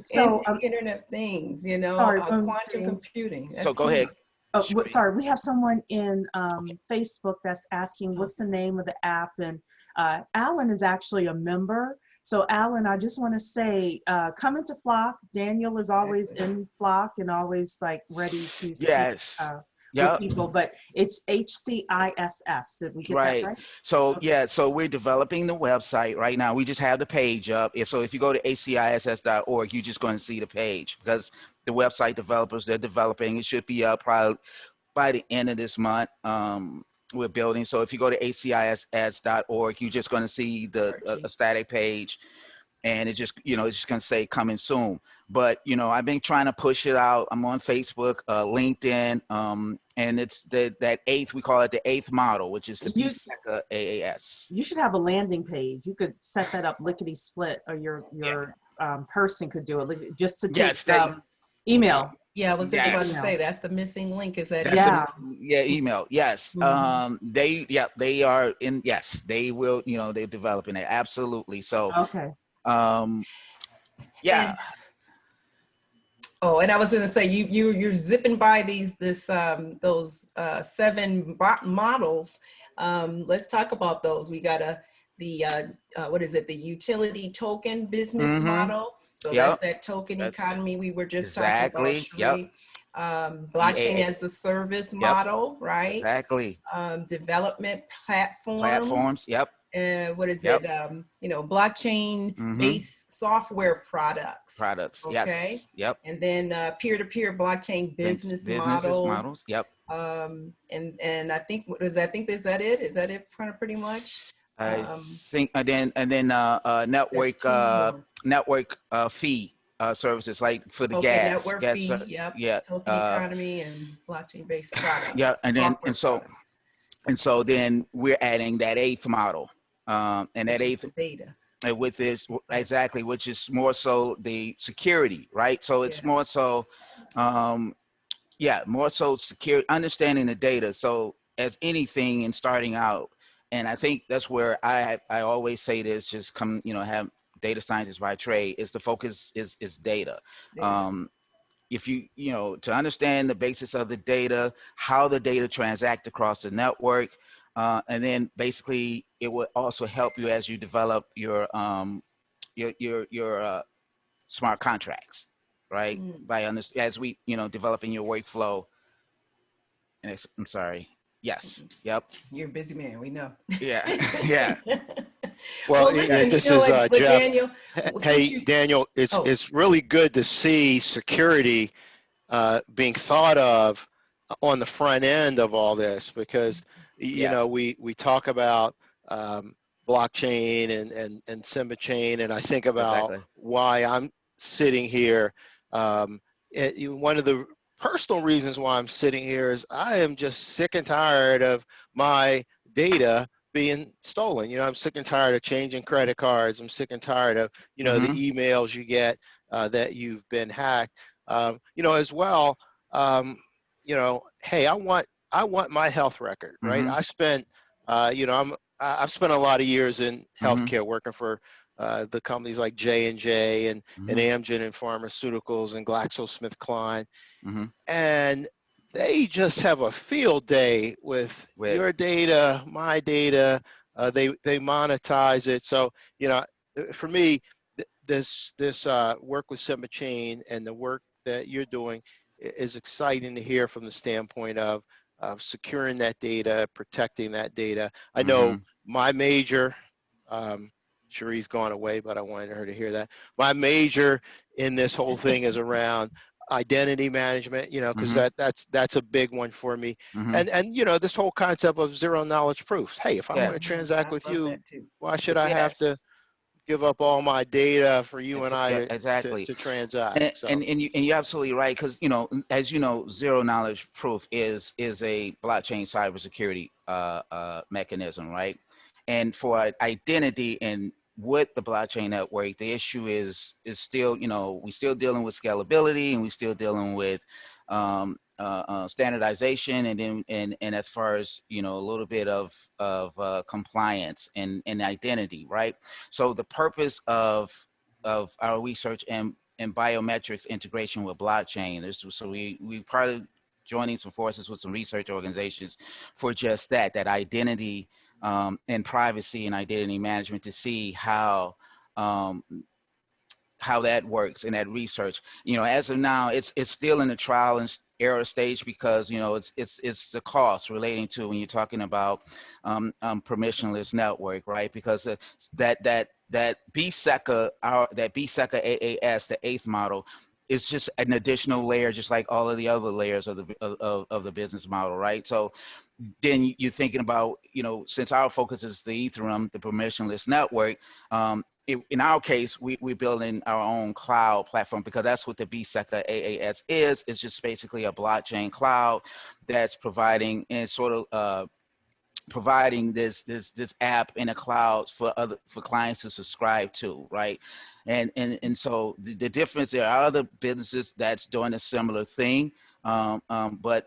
Speaker 3: So,
Speaker 1: Internet of Things, you know,
Speaker 3: sorry,
Speaker 1: quantum computing.
Speaker 4: So
Speaker 1: That's
Speaker 4: go ahead.
Speaker 1: huge.
Speaker 3: sorry, we have someone in
Speaker 4: Okay.
Speaker 3: Facebook that's asking what's the name of the app, and Alan is actually a member. So Alan, I just want to say, come into Flock. Daniel is always
Speaker 1: Exactly.
Speaker 3: in Flock and always like ready to speak
Speaker 4: Yes.
Speaker 3: with
Speaker 4: Yep.
Speaker 3: people, but it's HCISS. Did we get that
Speaker 4: Right.
Speaker 3: right?
Speaker 4: So
Speaker 3: Okay.
Speaker 4: yeah, so we're developing the website right now. We just have the page up. So if you go to aciss.org, you're just going to see the page because the website developers, they're developing. It should be up probably by the end of this month. We're building. So if you go to aciss.org, you're just going to see a static page, and it's just, it's just going to say coming soon. But I've been trying to push it out. I'm on Facebook, LinkedIn, and it's that eighth, we call it the eighth model, which is the BSECA AAS.
Speaker 3: You should have a landing page. You could set that up lickety split, or your person could do it just to take
Speaker 4: Yes,
Speaker 3: email.
Speaker 1: Yeah, I was just about to
Speaker 4: yes.
Speaker 1: say that's the missing link. Is that
Speaker 4: That's email. Yes. They are in. Yes, they will. They're developing it. Absolutely. So.
Speaker 3: Okay.
Speaker 4: Yeah.
Speaker 1: And, and I was going to say you're zipping by those 7 models. Let's talk about those. We got what is it? The utility token business model. So that's that token economy we were just talking about.
Speaker 4: Yep.
Speaker 1: Blockchain as a service model, right?
Speaker 4: Exactly.
Speaker 1: Development platforms.
Speaker 4: Yep.
Speaker 1: What is it? Blockchain based software products.
Speaker 4: Okay. Yes. Yep.
Speaker 1: And then peer-to-peer blockchain business
Speaker 4: models. Yep.
Speaker 1: And I think is that it? Is that it kind of pretty much?
Speaker 4: I think and then network fee services like for the gas.
Speaker 1: Network fee. Yep.
Speaker 4: Yeah.
Speaker 1: Token economy and blockchain based products.
Speaker 4: Yeah. And so then we're adding that eighth model. And that eighth
Speaker 1: data.
Speaker 4: With this exactly, which is more so the security, right? So it's more so more so secure, understanding the data. So as anything in starting out, and I think that's where I always say this, just come, have data scientists by trade, is the focus is data. If you to understand the basis of the data, how the data transact across the network, and then basically it will also help you as you develop your smart contracts, right? As we developing your workflow. And I'm sorry. Yes. Yep.
Speaker 1: You're a busy man. We know.
Speaker 4: Yeah.
Speaker 2: Well,
Speaker 1: listen,
Speaker 2: this is
Speaker 1: Jeff.
Speaker 2: Daniel. Hey, Daniel, it's really good to see security being thought of on the front end of all this, because we talk about blockchain and SIMBA chain, and I think about why I'm sitting here. One of the personal reasons why I'm sitting here is I am just sick and tired of my data being stolen. I'm sick and tired of changing credit cards. I'm sick and tired of the emails you get that you've been hacked. As well. Hey, I want my health record, right? I spent, I've spent a lot of years in healthcare working for the companies like J&J and Amgen and pharmaceuticals and GlaxoSmithKline, and they just have a field day with your data, my data. They monetize it. So for me, this work with SIMBA Chain and the work that you're doing is exciting to hear from the standpoint of securing that data, protecting that data. I know my major, Cherie's gone away, but I wanted her to hear that. My major in this whole thing is around identity management, because that's a big one for me. And this whole concept of zero knowledge proofs. Hey, if I want to transact with you, why should I have to give up all my data for you and I to transact?
Speaker 4: And you're absolutely right, because as zero knowledge proof is a blockchain cybersecurity mechanism, right? And for identity and with the blockchain network, the issue is still, we're still dealing with scalability, and we're still dealing with standardization, and then and as far as, you know, a little bit of compliance and identity, right? So the purpose of our research and biometrics integration with blockchain is so we probably joining some forces with some research organizations for just that identity and privacy and identity management, to see how that works in that research. You know, as of now, it's still in the trial and error stage, because, you know, it's the cost relating to when you're talking about permissionless network, right? Because that BSECA, that BSECA AAS, the eighth model, is just an additional layer, just like all of the other layers of the business model, right? So then you're thinking about, you know, since our focus is the Ethereum, the permissionless network, in our case, we're building our own cloud platform, because that's what the BSECA AAS is. It's just basically a blockchain cloud that's providing and sort of providing this app in a cloud for clients to subscribe to, right? And so the difference, there are other businesses that's doing a similar thing, but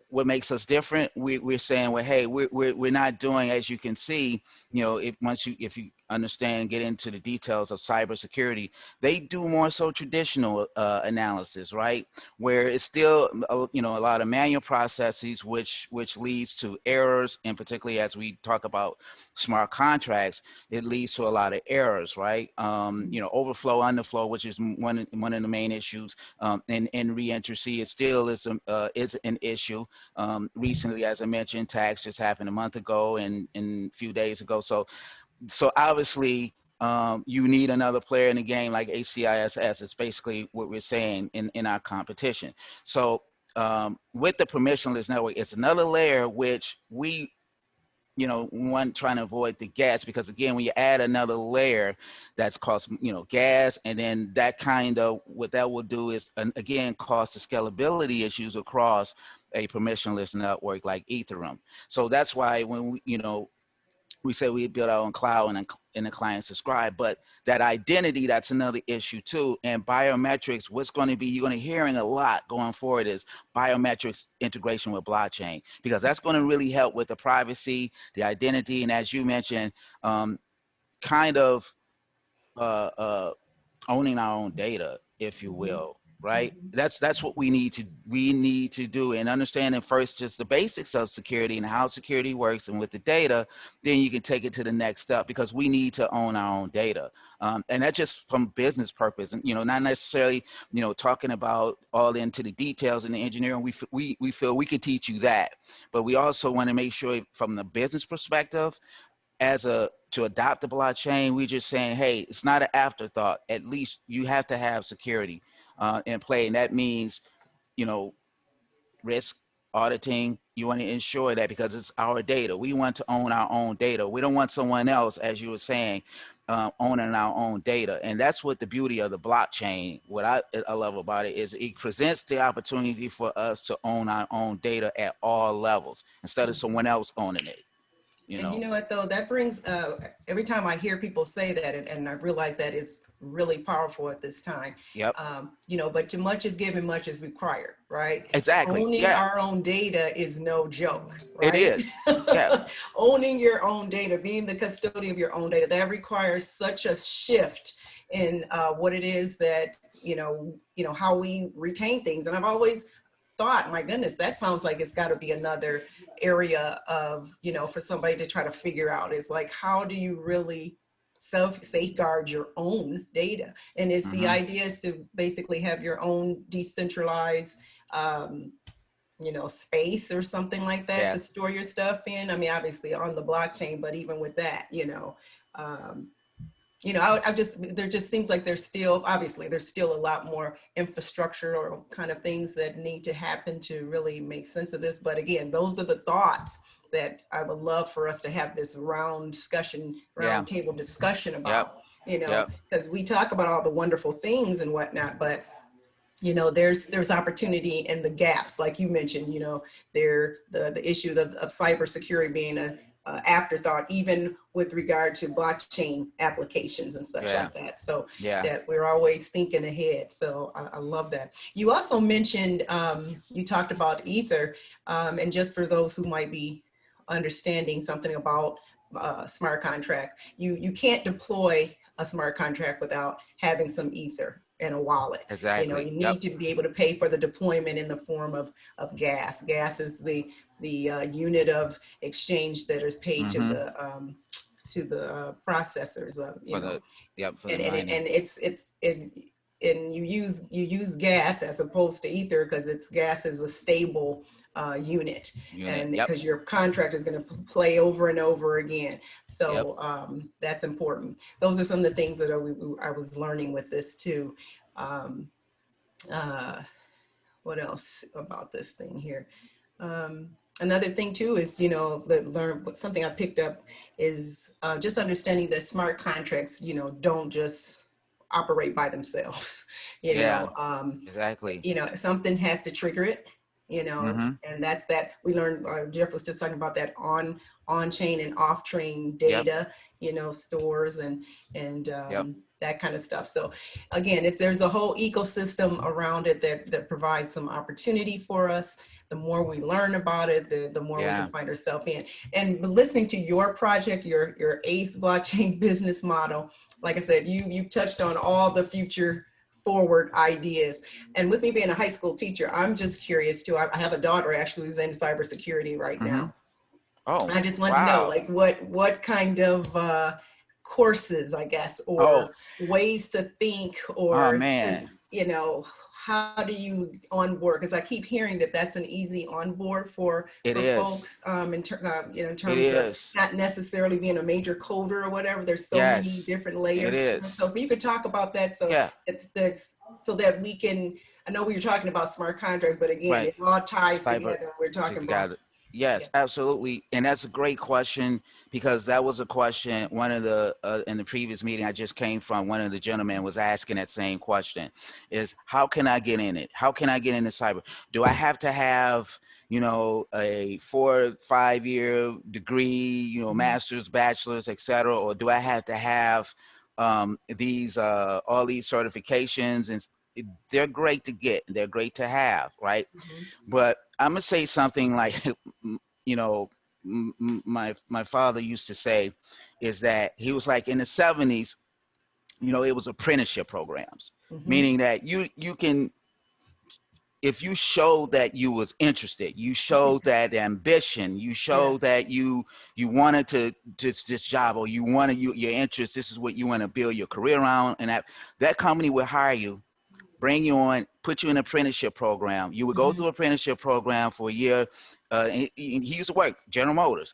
Speaker 4: what makes us different, we're saying, well, hey, we're not doing, as you can see, you know, if you understand and get into the details of cybersecurity, they do more so traditional analysis, right? Where it's still, you know, a lot of manual processes, which leads to errors, and particularly as we talk about smart contracts, it leads to a lot of errors, right? You know, overflow, underflow, which is one of the main issues, and reentry, it still is an issue. Recently, as I mentioned, tax just happened a month ago and a few days ago. So obviously, you need another player in the game like ACISS. It's basically what we're saying in our competition. So with the permissionless network, it's another layer which we, you know, trying to avoid the gas, because again, when you add another layer, that's cost, you know, gas, and then that kind of, what that will do is, again, cause the scalability issues across a permissionless network like Ethereum. So that's why when we, you know, we say we build our own cloud and the client subscribe, but that identity, that's another issue too. And biometrics, what's going to be, you're going to hearing a lot going forward, is biometrics integration with blockchain, because that's going to really help with the privacy, the identity, and as you mentioned, kind of owning our own data, if you will, right? That's what we need to do, and understanding first just the basics of security and how security works, and with the data, then you can take it to the next step, because we need to own our own data, and that's just from business purpose, and, you know, not necessarily, you know, talking about all into the details in the engineering. We feel we can teach you that, but we also want to make sure from the business perspective, to adopt the blockchain, we're just saying, hey, it's not an afterthought. At least you have to have security in play, and that means, you know, risk auditing. You want to ensure that, because it's our data. We want to own our own data. We don't want someone else, as you were saying, owning our own data. And that's what the beauty of the blockchain, what I love about it, is it presents the opportunity for us to own our own data at all levels, instead of someone else owning it.
Speaker 1: And you know what, though, that brings, every time I hear people say that, and I realize that is really powerful at this time.
Speaker 4: Yep.
Speaker 1: You know, but too much is given, much is required, right?
Speaker 4: Exactly.
Speaker 1: Owning our own data is no joke, right?
Speaker 4: It is. Yeah.
Speaker 1: Owning your own data, being the custodian of your own data, that requires such a shift in what it is that, you know, how we retain things. And I've always thought, my goodness, that sounds like it's got to be another area of, you know, for somebody to try to figure out, is like, how do you really safeguard your own data? And it's the idea is to basically have your own decentralized, you know, space or something like that to store your stuff in. I mean, obviously on the blockchain, but even with that, you know, there just seems like there's still a lot more infrastructure or kind of things that need to happen to really make sense of this. But again, those are the thoughts that I would love for us to have this round table discussion about, you know, because we talk about all the wonderful things and whatnot, but you know, there's opportunity in the gaps, like you mentioned, you know, the issue of cybersecurity being afterthought, even with regard to blockchain applications and such
Speaker 4: Yeah.
Speaker 1: like that. So
Speaker 4: Yeah.
Speaker 1: that we're always thinking ahead. So I love that. You also mentioned, you talked about Ether, and just for those who might be understanding something about smart contracts, you can't deploy a smart contract without having some Ether in a wallet. You know,
Speaker 4: Exactly.
Speaker 1: you
Speaker 4: Yep.
Speaker 1: need to be able to pay for the deployment in the form of gas. Gas is the unit of exchange that is paid
Speaker 4: Mm-hmm.
Speaker 1: to the processors. You
Speaker 4: For
Speaker 1: know,
Speaker 4: the, yep, for the
Speaker 1: and
Speaker 4: mining.
Speaker 1: and you use gas as opposed to Ether, because gas is a stable unit,
Speaker 4: Unit.
Speaker 1: and
Speaker 4: Yep.
Speaker 1: because your contract is going to play over and over again.
Speaker 4: Yep.
Speaker 1: So that's important. Those are some of the things that I was learning with this too. Um, what else about this thing here? Another thing too is, you know, something I picked up is just understanding that smart contracts, you know, don't just operate by themselves.
Speaker 4: Yeah. Exactly.
Speaker 1: You know, something has to trigger it, you know,
Speaker 4: Mm-hmm.
Speaker 1: and that's that we learned, Jeff was just talking about that on chain and off chain
Speaker 4: Yep.
Speaker 1: data, you know, stores and
Speaker 4: Yep.
Speaker 1: that kind of stuff. So again, there's a whole ecosystem around it that provides some opportunity for us. The more we learn about it, the more we
Speaker 4: Yeah.
Speaker 1: can find ourselves in. And listening to your project, your eighth blockchain business model, like I said, you've touched on all the future forward ideas. And with me being a high school teacher, I'm just curious too. I have a daughter actually who's in cybersecurity right
Speaker 4: Mm-hmm.
Speaker 1: now.
Speaker 4: Oh,
Speaker 1: I just want to know,
Speaker 4: wow.
Speaker 1: like, what kind of courses, I guess,
Speaker 4: Oh,
Speaker 1: or ways to think,
Speaker 4: oh
Speaker 1: or just,
Speaker 4: man.
Speaker 1: you know, how do you onboard? Because I keep hearing that that's an easy onboard for
Speaker 4: It is.
Speaker 1: folks, you know, in
Speaker 4: It
Speaker 1: terms of
Speaker 4: is.
Speaker 1: not necessarily being a major coder or whatever. There's so many
Speaker 4: Yes,
Speaker 1: different
Speaker 4: it
Speaker 1: layers to it. So
Speaker 4: is.
Speaker 1: if you could talk about that, so
Speaker 4: Yeah.
Speaker 1: that's so that we can. I know we were talking about smart contracts, but again,
Speaker 4: Right.
Speaker 1: it all ties
Speaker 4: Cyber
Speaker 1: together. We're talking about,
Speaker 4: together.
Speaker 1: yeah.
Speaker 4: Yes, absolutely. And that's a great question, because that was a question one of the in the previous meeting I just came from, one of the gentlemen was asking that same question, is how can I get in it? How can I get into cyber? Do I have to have, you know, a 4 or 5 year degree, you know, master's, bachelor's, etc., or do I have to have these all these certifications? And they're great to get, they're great to have, right?
Speaker 1: Mhm.
Speaker 4: But I'm gonna say something like, you know, my father used to say, is that he was like, in the 70s, you know, it was apprenticeship programs,
Speaker 1: Mhm.
Speaker 4: meaning that you can, if you showed that you was interested, you showed that ambition, you showed
Speaker 1: Yes.
Speaker 4: that you wanted to this job, or you wanted your interest, this is what you want to build your career around, and that company would hire you, bring you on, put you in an apprenticeship program. You would go through an apprenticeship program for a year. He used to work General Motors.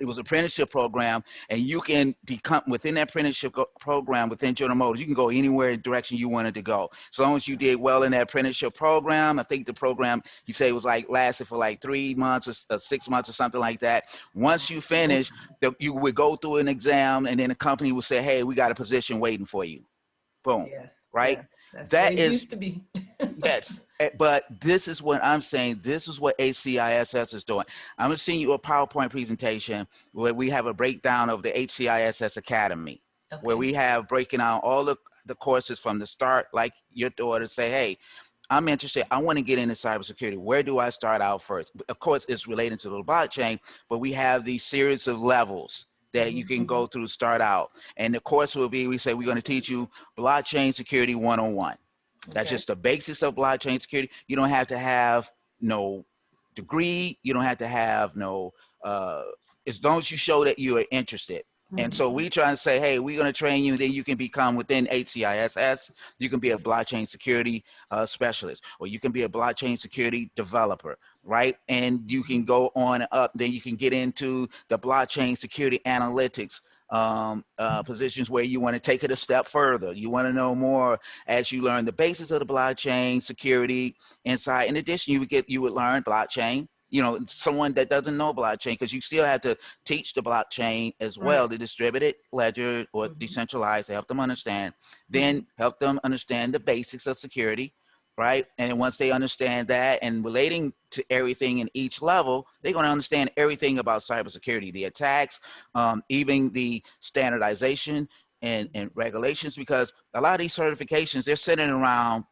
Speaker 4: It was an apprenticeship program, and you can become within that apprenticeship program within General Motors. You can go anywhere in direction you wanted to go, so long as you did well in that apprenticeship program. I think the program, he said, was like lasted for like 3 months or 6 months or something like that. Once you finish, you would go through an exam, and then the company would say, "Hey, we got a position waiting for you." Boom.
Speaker 1: Yes.
Speaker 4: Right?
Speaker 1: Yeah. That's the way
Speaker 4: That
Speaker 1: it
Speaker 4: is,
Speaker 1: used to be.
Speaker 4: yes. But this is what I'm saying. This is what HCISS is doing. I'm going to send you a PowerPoint presentation where we have a breakdown of the HCISS Academy, where
Speaker 1: Okay.
Speaker 4: we have breaking out all the courses from the start, like your daughter say, hey, I'm interested. I want to get into cybersecurity. Where do I start out first? Of course, it's related to the blockchain, but we have these series of levels that you can go through to start out. And the course will be, we say, we're going to teach you blockchain security 101. That's
Speaker 1: Okay.
Speaker 4: just the basics of blockchain security. You don't have to have no degree. You don't have to have no, as long as you show that you are interested. And so we try and say, hey, we're going to train you, then you can become within HCISS. You can be a blockchain security specialist, or you can be a blockchain security developer, right? And you can go on up, then you can get into the blockchain security analytics positions, where you want to take it a step further. You want to know more as you learn the basics of the blockchain security inside. In addition, you would learn blockchain. You know, someone that doesn't know blockchain, because you still have to teach the blockchain as well,
Speaker 1: Right.
Speaker 4: the distributed ledger or decentralized, to help them understand. Then help them understand the basics of security. right? And once they understand that and relating to everything in each level, they're going to understand everything about cybersecurity, the attacks, even the standardization and regulations, because a lot of these certifications, they're centered around,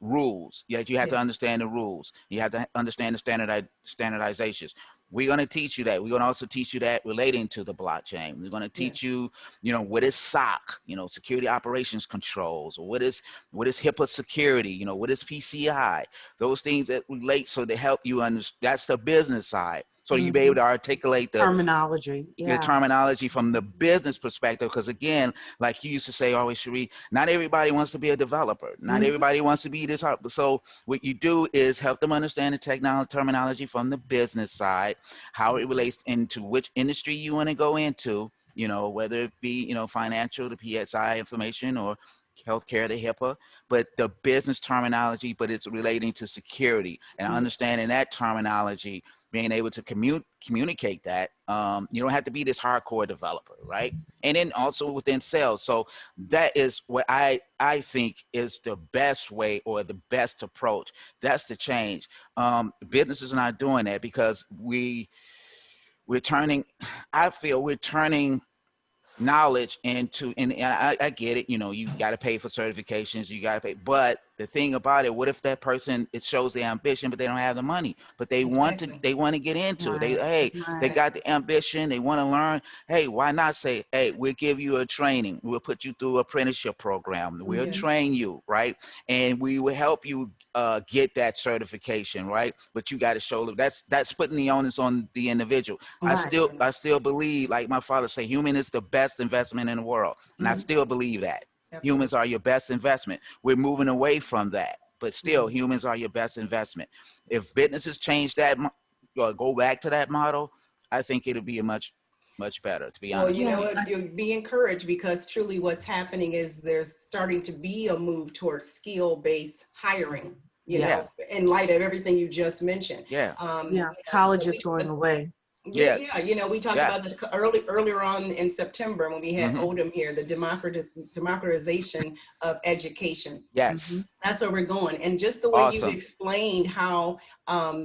Speaker 4: rules. Yet you have to understand the rules. You have to understand the standardizations. We're going to teach you that. We're going to also teach you that relating to the blockchain. We're going to teach you, what is SOC, security operations controls, or what is HIPAA security, what is PCI, those things that relate, so they help you understand. That's the business side. So you be able to articulate the
Speaker 3: terminology.
Speaker 4: the terminology from the business perspective. Because again, like you used to say always, Cherie, not everybody wants to be a developer. Not everybody wants to be this hard. So what you do is help them understand the technology terminology from the business side, how it relates into which industry you want to go into, whether it be, financial, the PSI information, or healthcare, the HIPAA, but the business terminology, but it's relating to security and understanding that terminology, being able to communicate that. You don't have to be this hardcore developer, right? And then also within sales. So that is what I think is the best way, or the best approach. That's the change. Businesses are not doing that, because we're turning, I feel we're turning knowledge into, and I get it, you got to pay for certifications, you got to pay, but the thing about it, what if that person, it shows the ambition, but they don't have the money, but they want to get into it. They got the ambition, they want to learn. Hey, why not say, hey, we'll give you a training, we'll put you through apprenticeship program, we'll train you, right? And we will help you get that certification, right? But you got to show that's putting the onus on the individual. I still believe, like my father say, human is the best investment in the world, and I still believe that. Humans are your best investment. We're moving away from that, but still, humans are your best investment. If businesses change that, or go back to that model, I think it'll be a much better, to be honest.
Speaker 1: Well, you know what, you'll be encouraged, because truly what's happening is there's starting to be a move towards skill-based hiring, you know, in light of everything you just mentioned.
Speaker 3: College is going away.
Speaker 1: You know, we talked about that earlier on in September when we had Odom here, the democratization of education. That's where we're going. And just the way you explained how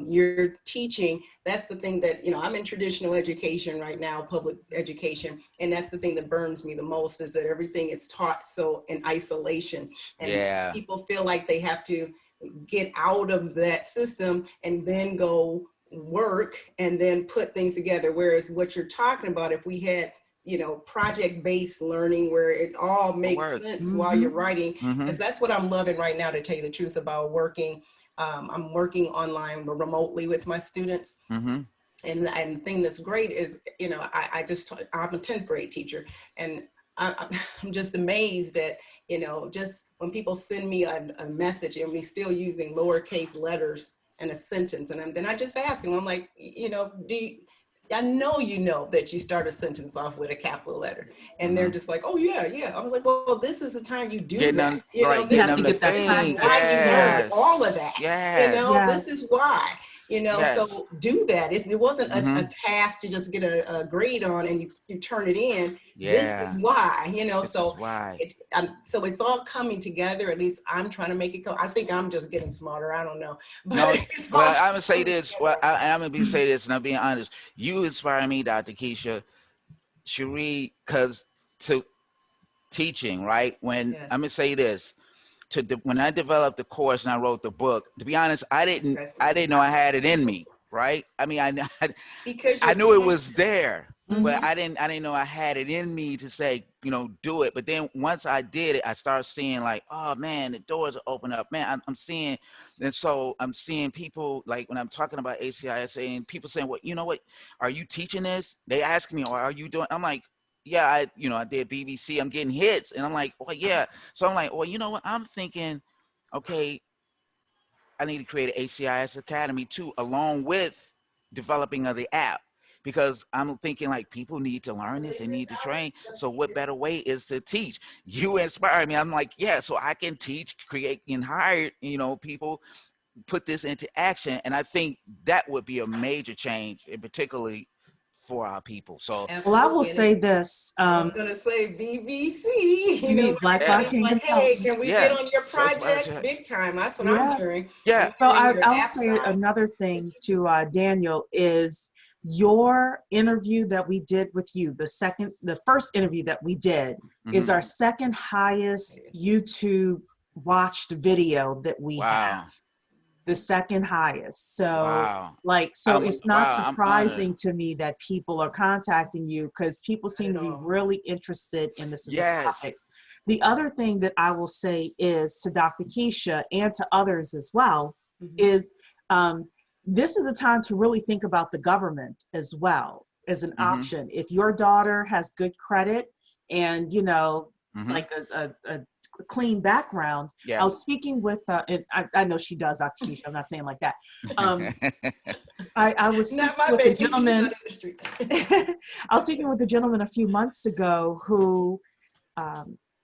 Speaker 1: you're teaching, that's the thing that, you know, I'm in traditional education right now, public education, and that's the thing that burns me the most, is that everything is taught so in isolation, and people feel like they have to get out of that system and then go work and then put things together. Whereas what you're talking about, if we had, you know, project-based learning where it all makes sense while you're writing, because that's what I'm loving right now, to tell you the truth, about working. I'm working online remotely with my students. And the thing that's great is, you know, I'm a 10th grade teacher, and I'm just amazed that, you know, just when people send me a message and we still using lowercase letters in a sentence, and then I just ask them, I'm like, you know, I know you know that you start a sentence off with a capital letter, and they're just like, oh yeah. I was like, well, this is the time you do that. You know, this is why you learn all of that. You know, this is why. You know, so do that. It wasn't a task to just get a grade on and you turn it in. This is why, you know, so it's all coming together. At least I'm trying to make it come. I think I'm just getting smarter. I don't know. But
Speaker 4: well, I'm gonna say this. Well, I'm gonna say this, and I'm being honest. You inspire me, Dr. Keisha, Cherie, because to teaching, right? When I'm gonna say this. When I developed the course and I wrote the book, to be honest, I didn't know I had it in me, right? I mean, I knew it was there, but I didn't know I had it in me to say, you know, do it. But then once I did it, I started seeing like, oh man, the doors are open up, man. I'm seeing, and so I'm seeing people, like when I'm talking about ACISA, and people saying, well, you know what, are you teaching this? They ask me, or are you doing? I'm like, yeah, I did BBC, I'm getting hits. And I'm like, well, yeah. So I'm like, well, you know what? I'm thinking, okay, I need to create an ACIS Academy too, along with developing of the app, because I'm thinking like people need to learn this, they need to train. So what better way is to teach? You inspire me. I'm like, yeah, so I can teach, create, and hire, you know, people, put this into action. And I think that would be a major change, and particularly for our people. So
Speaker 3: Well, I will
Speaker 1: Absolutely.
Speaker 3: say this.
Speaker 1: I was going to say BBC, you know,
Speaker 3: Black
Speaker 4: yeah,
Speaker 1: everybody's
Speaker 3: Blockchain
Speaker 1: like, hey,
Speaker 3: Consultant.
Speaker 1: can we get
Speaker 4: yeah,
Speaker 1: on your
Speaker 4: first
Speaker 1: projects?
Speaker 4: projects.
Speaker 1: Big time. That's what I'm
Speaker 3: Yes.
Speaker 1: hearing.
Speaker 4: Yeah.
Speaker 1: I'm
Speaker 3: So
Speaker 1: hearing your
Speaker 3: I will
Speaker 1: app
Speaker 3: say
Speaker 1: side.
Speaker 3: another thing to Daniel is your interview that we did with you, the first interview that we did is our second highest YouTube watched video that we have,
Speaker 4: Wow.
Speaker 3: the second highest. So
Speaker 4: Wow.
Speaker 3: so it's not
Speaker 4: Wow. I'm honored.
Speaker 3: surprising to me that people are contacting you because people seem to
Speaker 1: Not at
Speaker 3: be
Speaker 1: all.
Speaker 3: really interested in this as a
Speaker 4: Yes.
Speaker 3: topic. The other thing that I will say is to Dr. Keisha and to others as well is this is a time to really think about the government as well as an option. If your daughter has good credit and, you know, like a clean background,
Speaker 4: Yeah.
Speaker 3: I was speaking with, and I know she does, Dr. Keisha, I'm not saying like that. I was speaking
Speaker 1: Not my
Speaker 3: with a
Speaker 1: baby. She's
Speaker 3: gentleman,
Speaker 1: out in the streets.
Speaker 3: I was speaking with a gentleman a few months ago who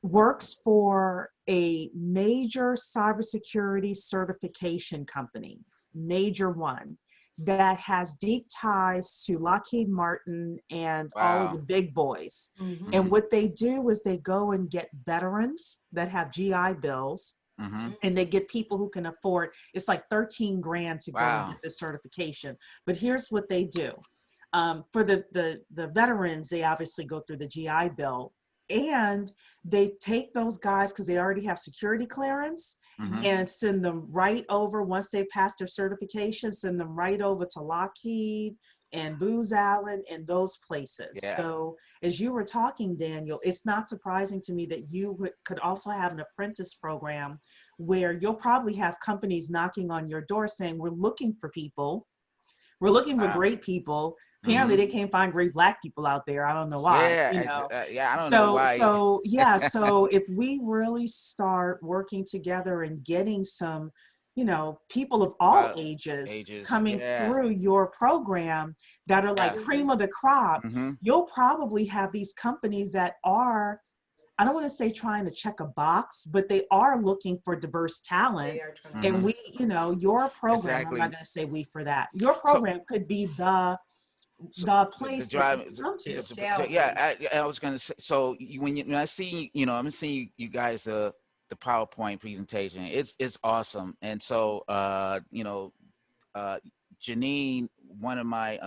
Speaker 3: works for a major cybersecurity certification company, major one, that has deep ties to Lockheed Martin and all of the big boys. And what they do is they go and get veterans that have GI Bills, and they get people who can afford, it's like 13 grand to go and get this certification. But here's what they do. For the veterans, they obviously go through the GI Bill, and they take those guys because they already have security clearance and send them right over, once they pass their certification, send them right over to Lockheed and Booz Allen and those places.
Speaker 4: Yeah.
Speaker 3: So as you were talking, Daniel, it's not surprising to me that you could also have an apprentice program where you'll probably have companies knocking on your door saying, we're looking for people. We're looking for great people. Apparently they can't find great Black people out there. I don't know why,
Speaker 4: Yeah.
Speaker 3: you know.
Speaker 4: Yeah. I don't know why.
Speaker 3: So yeah, so if we really start working together and getting some, you know, people of all ages coming through your program that are like cream of the crop, you'll probably have these companies that are, I don't want to say trying to check a box, but they are looking for diverse talent. And we, you know, your program, I'm not going to say we for that. Your program could be the place that you come to.
Speaker 4: Yeah, I was gonna say. So when I see, you know, I'm seeing you guys the PowerPoint presentation. It's awesome. And so you know, Janine, one of my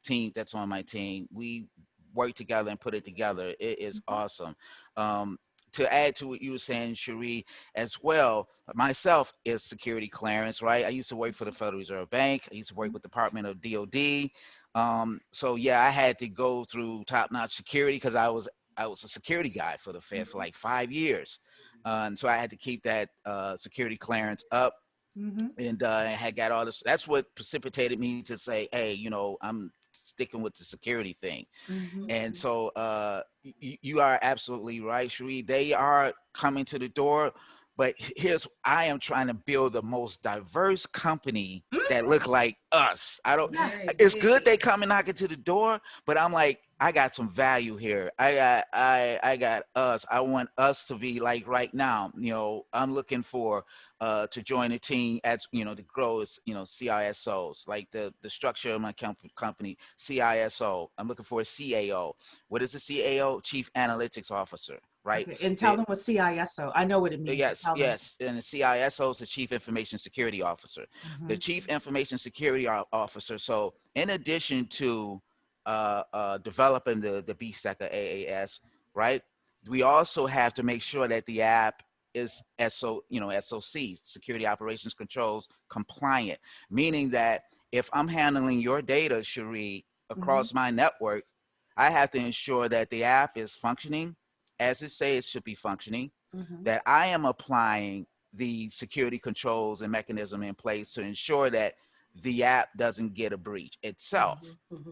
Speaker 4: team that's on my team, we work together and put it together. It is awesome. To add to what you were saying, Cherie, as well, myself is security clearance, right? I used to work for the Federal Reserve Bank. I used to work with the Department of DOD. So yeah, I had to go through top-notch security because I was a security guy for the Fed for like 5 years. And so I had to keep that security clearance up. And I had got all this. That's what precipitated me to say, hey, you know, I'm sticking with the security thing. And so you are absolutely right, Cherie. They are coming to the door. But I am trying to build the most diverse company that look like us. It's good they come and knock it to the door, but I'm like, I got some value here. I got us. I want us to be like right now, you know, I'm looking for to join a team as, you know, to grow as, you know, CISOs, like the structure of my company, CISO. I'm looking for a CAO. What is a CAO? Chief Analytics Officer. Right.
Speaker 3: Okay. And tell them what CISO. I know what it means.
Speaker 4: Yes. And the CISO is the Chief Information Security Officer. The Chief Information Security Officer. So in addition to developing the BSECA AAS, right, we also have to make sure that the app is SOC, Security Operations Controls compliant, meaning that if I'm handling your data, Cherie, across my network, I have to ensure that the app is functioning as it says it should be functioning, that I am applying the security controls and mechanism in place to ensure that the app doesn't get a breach itself.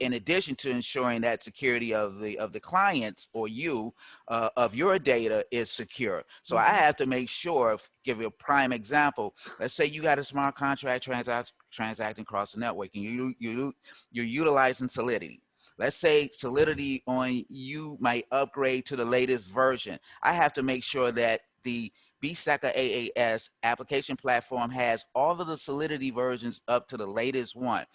Speaker 4: In addition to ensuring that security of the clients or you of your data is secure. So I have to make sure, give you a prime example. Let's say you got a smart contract transacting across the network and you're utilizing Solidity. Let's say Solidity on you might upgrade to the latest version. I have to make sure that the BSECA AAS application platform has all of the Solidity versions up to the latest one.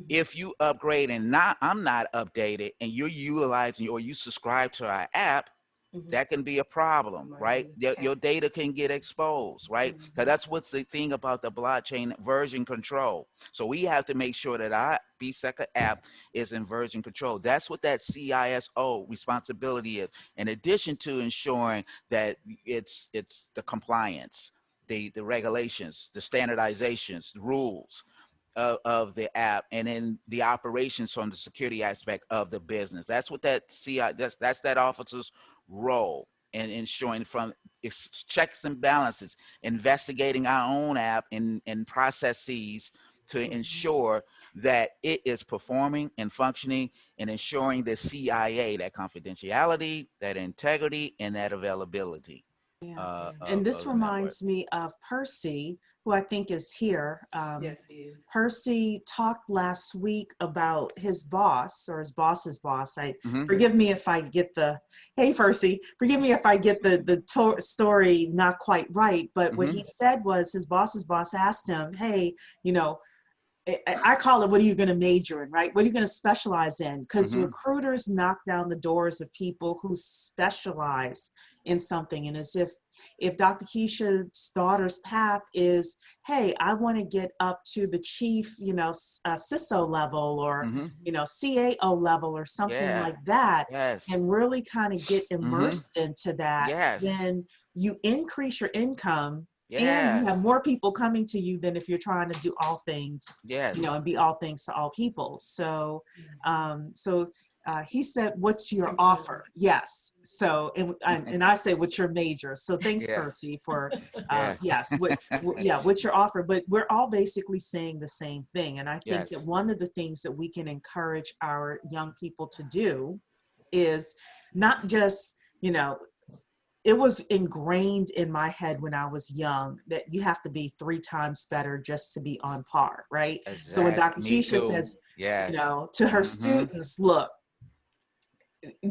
Speaker 4: if you upgrade and I'm not updated and you're utilizing or you subscribe to our app, that can be a problem, right? Your data can get exposed, right? Because that's what's the thing about the blockchain version control. So we have to make sure that our BSECA app is in version control. That's what that CISO responsibility is, in addition to ensuring that it's the compliance, the regulations, the standardizations, the rules of the app, and then the operations from the security aspect of the business. That's what that that's that officer's role, and ensuring from checks and balances, investigating our own app and processes to ensure that it is performing and functioning, and ensuring the CIA, that confidentiality, that integrity, and that availability.
Speaker 3: And this
Speaker 4: Of the network.
Speaker 3: reminds me of Percy, who I think is here.
Speaker 1: Yes, he is.
Speaker 3: Percy talked last week about his boss, or his boss's boss.
Speaker 4: Mhm.
Speaker 3: Forgive me if I get the, hey Percy, forgive me if I get the story not quite right, but what he said was his boss's boss asked him, hey, you know, I call it, what are you going to major in, right? What are you going to specialize in? Because recruiters knock down the doors of people who specialize in something. And as if Dr. Keisha's daughter's path is, hey, I want to get up to the chief, you know, CISO level, or, you know, CAO level, or something like that, and really kind of get immersed into that, then you increase your income. And you have more people coming to you than if you're trying to do all things, you know, and be all things to all people. So, he said, "What's your offer?" Yes. So, and I say, "What's your major?" So, thanks, Percy, for yes. What's your offer? But we're all basically saying the same thing, and I think that one of the things that we can encourage our young people to do is not just, you know. It was ingrained in my head when I was young that you have to be 3 times better just to be on par, right?
Speaker 4: Exactly.
Speaker 3: So when Dr. Keisha says, you know, to her students, look,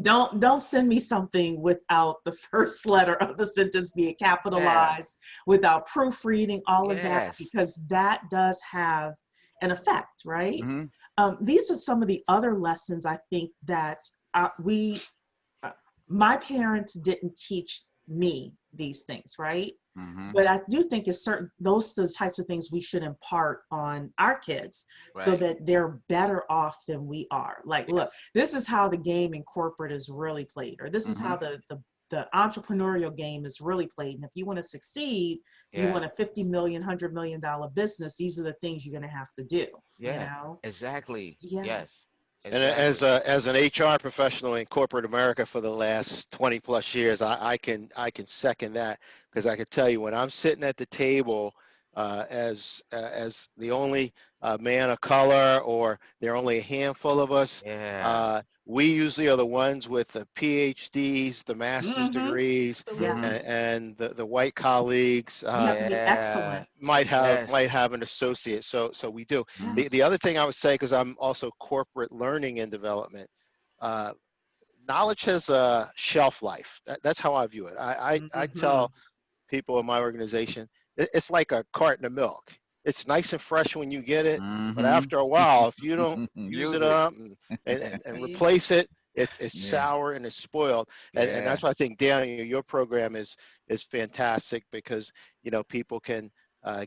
Speaker 3: don't send me something without the first letter of the sentence being capitalized, without proofreading, all of that, because that does have an effect, right? These are some of the other lessons I think that my parents didn't teach me these things, right? But I do think it's those are the types of things we should impart on our kids, so that they're better off than we are. Like, look, this is how the game in corporate is really played, or this is how the entrepreneurial game is really played. And if you want to succeed, you want a $50 million, $100 million business, these are the things you're going to have to do. You know?
Speaker 4: Exactly.
Speaker 3: Yeah.
Speaker 4: Yes.
Speaker 2: Exactly. And as an HR professional in corporate America for the last 20 plus years, I can second that, because I can tell you, when I'm sitting at the table as the only man of color, or there are only a handful of us, we usually are the ones with the PhDs, the master's degrees, and the white colleagues
Speaker 3: you have to be excellent.
Speaker 2: might have an associate. So we do. The other thing I would say, because I'm also corporate learning and development, knowledge has a shelf life. That's how I view it. I tell people in my organization, it's like a carton of milk. It's nice and fresh when you get it, but after a while, if you don't use it up and replace it, it's sour and it's spoiled. And that's why I think, Daniel, your program is fantastic, because, you know, people can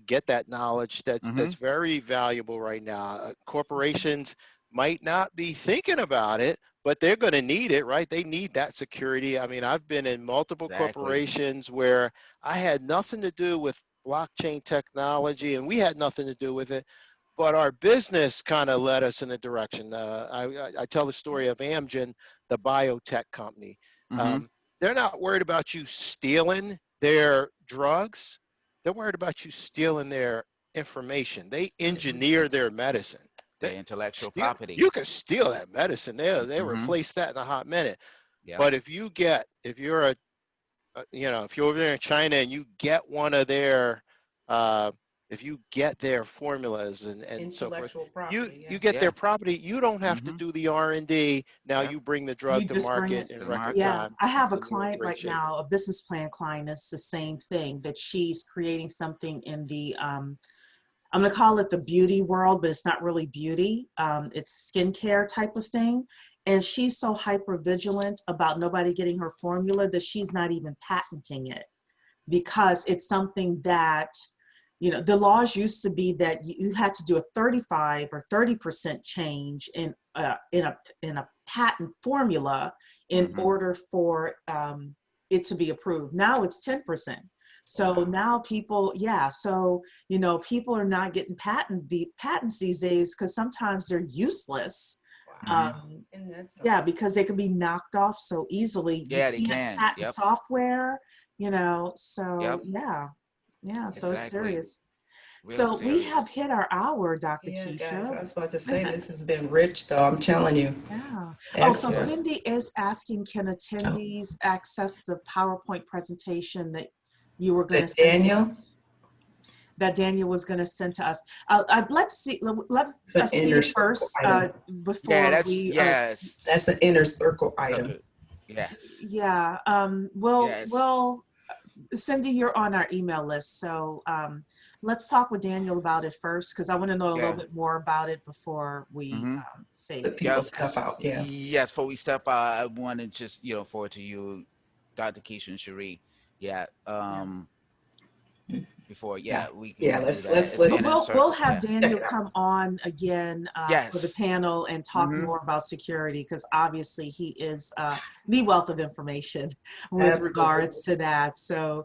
Speaker 2: get that knowledge that's very valuable right now. Corporations might not be thinking about it, but they're going to need it, right? They need that security. I mean, I've been in multiple corporations where I had nothing to do with blockchain technology, and we had nothing to do with it, but our business kind of led us in the direction. I tell the story of Amgen, the biotech company. They're not worried about you stealing their drugs. They're worried about you stealing their information. They engineer their medicine.
Speaker 4: The intellectual property.
Speaker 2: You can steal that medicine. They'll replace that in a hot minute. But if you're if you're over there in China and you get one of their, if you get their formulas and so forth, you get their property. You don't have to do the R&D. Now you bring the drug to market in record time.
Speaker 3: I have a client right now, a business plan client. It's the same thing, that she's creating something in the I'm going to call it the beauty world, but it's not really beauty. It's skincare type of thing. And she's so hyper vigilant about nobody getting her formula that she's not even patenting it, because it's something that, you know, the laws used to be that you had to do a 35 or 30% change in a patent formula in order for it to be approved. Now it's 10%. So now people, so, you know, people are not getting patents these days because sometimes they're useless.
Speaker 1: And that's
Speaker 3: Because they can be knocked off so easily.
Speaker 4: Yeah,
Speaker 3: You
Speaker 4: they
Speaker 3: can't
Speaker 4: can.
Speaker 3: patent software, you know, so so it's
Speaker 4: Exactly.
Speaker 3: serious.
Speaker 4: Real
Speaker 3: So we have
Speaker 4: serious.
Speaker 3: hit our hour, Dr.
Speaker 1: yeah, guys. I
Speaker 3: Keisha.
Speaker 1: was about to say this has been rich, though. I'm telling you.
Speaker 3: Yeah. Oh, so
Speaker 1: Excellent.
Speaker 3: Cindy is asking, can attendees access the PowerPoint presentation that you were going to send to
Speaker 1: Daniel?
Speaker 3: us? That Daniel was going to send to us. Let's see. Let
Speaker 1: The
Speaker 3: us
Speaker 1: inner
Speaker 3: see
Speaker 1: circle
Speaker 3: first
Speaker 1: item.
Speaker 3: before
Speaker 4: Yeah, that's
Speaker 3: we.
Speaker 4: yes.
Speaker 1: That's an inner circle
Speaker 4: So
Speaker 1: item.
Speaker 4: good. Yes.
Speaker 3: Yeah.
Speaker 4: Yes.
Speaker 3: Well, Cindy, you're on our email list, so let's talk with Daniel about it first, because I want to know a little bit more about it before we say
Speaker 1: Put
Speaker 3: it.
Speaker 1: people's stuff out. Yeah.
Speaker 4: Yes, before we step out, I want to just, forward to you, Dr. Keisha and Cherie. Yeah. Before, we can
Speaker 1: Yeah,
Speaker 4: do
Speaker 1: let's
Speaker 4: that. It's
Speaker 3: But
Speaker 4: in a
Speaker 3: we'll
Speaker 4: circle.
Speaker 3: have
Speaker 1: Check
Speaker 3: Daniel
Speaker 1: it out.
Speaker 3: come on again for the
Speaker 4: Yes.
Speaker 3: panel and talk more about security, because obviously he is the wealth of information with regards to that. So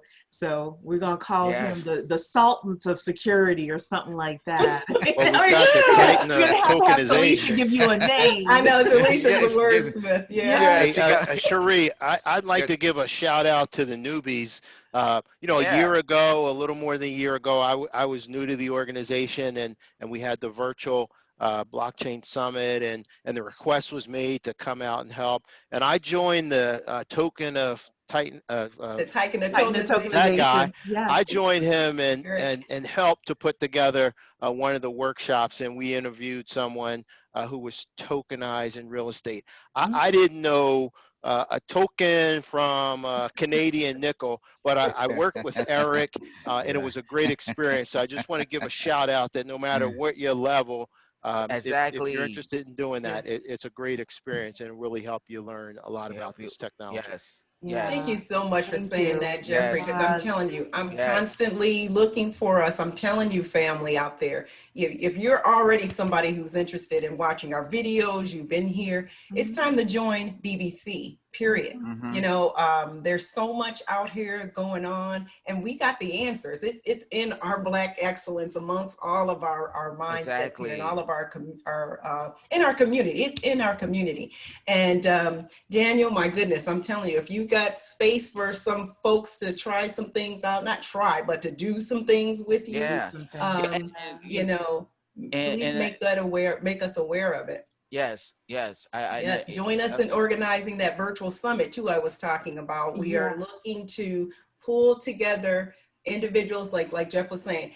Speaker 3: we're gonna call him the Sultan of security or something like that.
Speaker 2: Well, we've got the Titan
Speaker 3: We're
Speaker 2: of
Speaker 3: gonna have to have Talisha
Speaker 2: tokenization.
Speaker 3: give you a name.
Speaker 1: I know, Talisha's
Speaker 4: Yes,
Speaker 1: the
Speaker 4: yes.
Speaker 1: wordsmith.
Speaker 3: Yeah.
Speaker 2: Hey, Cherie, I'd like to
Speaker 4: Yes.
Speaker 2: give a shout out to the newbies. A
Speaker 4: Yeah.
Speaker 2: year ago, a little more than a year ago, I was new to the organization, and we had the virtual blockchain summit, and the request was made to come out and help. And I joined the token of Titan
Speaker 1: The Titan of
Speaker 3: Titan of
Speaker 1: tokenization.
Speaker 2: that guy.
Speaker 3: Yes.
Speaker 2: I joined him and
Speaker 1: Great.
Speaker 2: helped to put together one of the workshops, and we interviewed someone who was tokenized in real estate. I didn't know a token from Canadian nickel, but I worked with Eric, and it was a great experience. So I just want to give a shout out that no matter what your level, if you're
Speaker 4: Exactly.
Speaker 2: interested in doing that,
Speaker 1: Yes.
Speaker 2: it's a great experience, and it really help you learn a lot about this technology.
Speaker 4: Yes.
Speaker 3: Yeah.
Speaker 1: Thank you so much for
Speaker 3: Thank
Speaker 1: saying
Speaker 3: you.
Speaker 1: that, Jeffrey, because I'm
Speaker 3: Yes.
Speaker 1: telling you, I'm
Speaker 4: Yes.
Speaker 1: constantly looking for us. I'm telling you, family out there, if you're already somebody who's interested in watching our videos, you've been here, it's time to join BBC, period. You know, there's so much out here going on, and we got the answers. It's in our Black excellence amongst all of our mindsets here and all of our in our community. It's in our community. And Daniel, my goodness, I'm telling you, if you got space for some folks to try some things out, not try, but to do some things with you, you know, please make us aware of it.
Speaker 4: Yes.
Speaker 1: Yes, join us in organizing that virtual summit too I was talking about. We are looking to pull together individuals like Jeff was saying.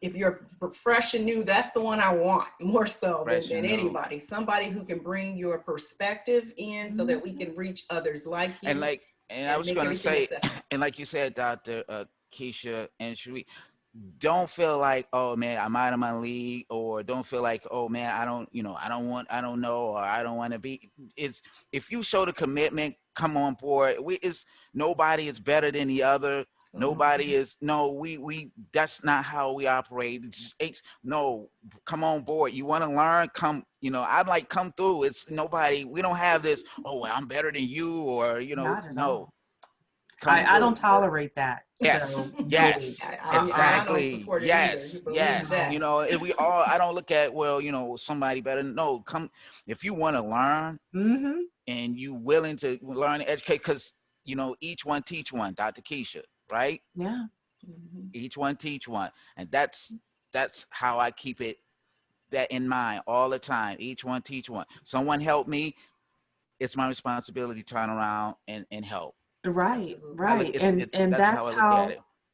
Speaker 1: If you're fresh and new, that's the one I want more so than anybody. Somebody who can bring your perspective in so that we can reach others like you.
Speaker 4: And I was going to say, and like you said, Dr. Keisha and Cherie, don't feel like, oh man, I'm out of my league, or don't feel like, oh man, I don't know, or I don't want to be. It's, if you show the commitment, come on board. Nobody is better than the other. Nobody is, we that's not how we operate. No, come on board. You want to learn, come, I'm like, come through. It's nobody, we don't have this, oh, well, I'm better than you, or, no.
Speaker 3: I don't tolerate that.
Speaker 4: Yes,
Speaker 3: so,
Speaker 4: yes, exactly.
Speaker 1: I don't support it
Speaker 4: yes,
Speaker 1: either.
Speaker 4: yes.
Speaker 1: That.
Speaker 4: If we all, I don't look at, well, somebody better. No, come, if you want to learn and you willing to learn and educate, because, each one teach one, Dr. Keisha, right?
Speaker 3: Yeah.
Speaker 4: Each one teach one. And that's how I keep that in mind all the time. Each one teach one. Someone help me. It's my responsibility to turn around and help.
Speaker 3: Right.
Speaker 4: And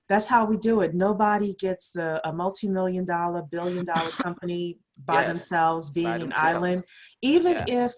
Speaker 4: that's
Speaker 3: how we do it. Nobody gets a multi-million-dollar, billion-dollar company by themselves, being an island. Even if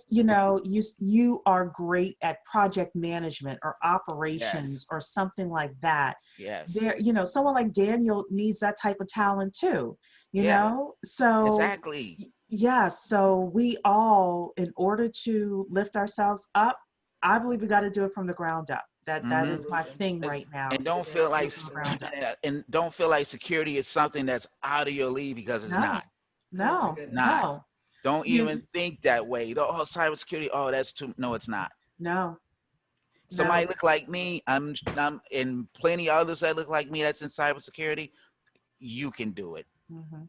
Speaker 3: you are great at project management or operations or something like that.
Speaker 4: Yes.
Speaker 3: There, someone like Daniel needs that type of talent too. you
Speaker 4: Yeah.
Speaker 3: know? So
Speaker 4: Exactly.
Speaker 3: yeah, so we all, in order to lift ourselves up, I believe we got to do it from the ground up. That is my
Speaker 1: Absolutely.
Speaker 3: thing right now.
Speaker 4: And don't
Speaker 3: is
Speaker 4: feel
Speaker 3: do
Speaker 4: like
Speaker 3: it from the ground up.
Speaker 4: and don't feel like security is something that's out of your league, because it's
Speaker 3: No,
Speaker 4: not.
Speaker 1: Oh my
Speaker 3: no,
Speaker 1: goodness.
Speaker 4: Not.
Speaker 3: no,
Speaker 4: Don't
Speaker 3: you,
Speaker 4: even think that way. Oh, cybersecurity. Oh, that's too. No, it's not.
Speaker 3: no, no.
Speaker 4: Somebody look like me. I'm and plenty of others that look like me that's in cybersecurity. You can do it.
Speaker 3: Mhm.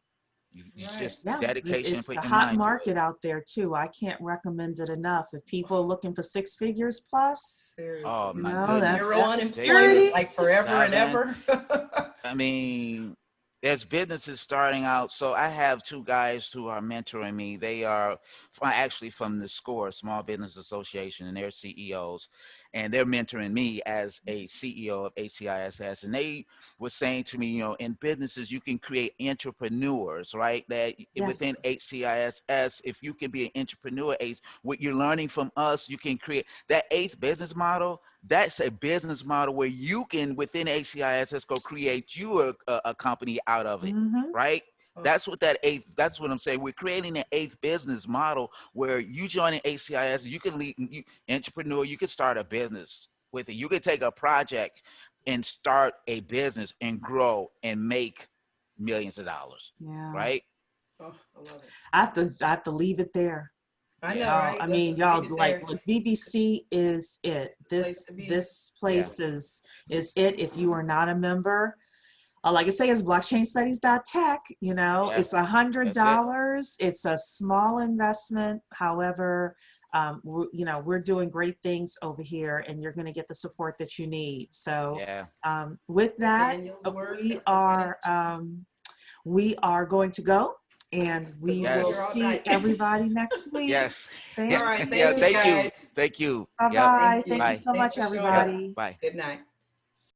Speaker 4: It's
Speaker 1: Right.
Speaker 4: just
Speaker 3: Yeah,
Speaker 4: dedication and
Speaker 3: it's
Speaker 4: put
Speaker 3: a
Speaker 4: your
Speaker 3: hot
Speaker 4: mind to it.
Speaker 3: market out there too. I can't recommend it enough. If people are looking for 6 figures plus,
Speaker 4: Oh
Speaker 1: Seriously.
Speaker 3: you
Speaker 4: my
Speaker 3: know,
Speaker 4: goodness.
Speaker 1: Zero
Speaker 3: that's
Speaker 1: unemployment,
Speaker 3: security.
Speaker 4: 6,
Speaker 1: like forever and
Speaker 4: 7.
Speaker 1: ever.
Speaker 4: I mean, there's businesses starting out. So I have two guys who are mentoring me. They are actually from the SCORE, Small Business Association, and they're CEOs, and they're mentoring me as a CEO of HCISS. And they were saying to me, in businesses, you can create entrepreneurs, right? That within
Speaker 3: Yes.
Speaker 4: HCISS, if you can be an entrepreneur, what you're learning from us, you can create that eighth business model. That's a business model where you can, within HCISS, go create you a company out of it,
Speaker 3: Mm-hmm.
Speaker 4: right?
Speaker 1: Oh,
Speaker 4: That's what that eighth, that's what I'm saying. We're creating an eighth business model where you join an HCIS, you can lead, entrepreneur, you can start a business with it. You can take a project and start a business and grow and make millions of dollars,
Speaker 3: Yeah.
Speaker 4: right?
Speaker 1: oh, I love it.
Speaker 3: I have to leave it there.
Speaker 1: I know,
Speaker 4: Yeah.
Speaker 3: Y'all,
Speaker 1: right?
Speaker 3: I
Speaker 1: Let's
Speaker 3: mean,
Speaker 1: just leave
Speaker 3: y'all
Speaker 1: it
Speaker 3: like
Speaker 1: there.
Speaker 3: BBC is it.
Speaker 1: It's the place
Speaker 3: This
Speaker 1: to be.
Speaker 3: this
Speaker 4: Yeah.
Speaker 3: place is it. If you are not a member, like I say, it's blockchainstudies.tech.
Speaker 4: Yeah.
Speaker 3: It's
Speaker 4: That's it.
Speaker 3: $100. It's a small investment. However, we're doing great things over here, and you're going to get the support that you need. So,
Speaker 4: Yeah.
Speaker 3: with that,
Speaker 1: Daniel's work.
Speaker 3: we
Speaker 1: Okay.
Speaker 3: are going to go, and
Speaker 1: Because
Speaker 3: we
Speaker 1: we'll be
Speaker 3: will
Speaker 1: here all
Speaker 4: Yes.
Speaker 3: see
Speaker 1: night.
Speaker 3: everybody next week.
Speaker 4: Yes.
Speaker 3: Thank
Speaker 4: Yeah.
Speaker 1: All right.
Speaker 3: you.
Speaker 4: Yeah.
Speaker 1: Thank you
Speaker 4: Thank you.
Speaker 1: guys.
Speaker 4: Thank you.
Speaker 3: Bye
Speaker 4: Yep.
Speaker 3: bye.
Speaker 1: Thank
Speaker 3: Thank you
Speaker 1: you.
Speaker 4: Bye.
Speaker 3: so
Speaker 1: Thanks
Speaker 3: much,
Speaker 1: for showing up.
Speaker 4: Yep.
Speaker 3: everybody.
Speaker 4: Bye.
Speaker 1: Good night.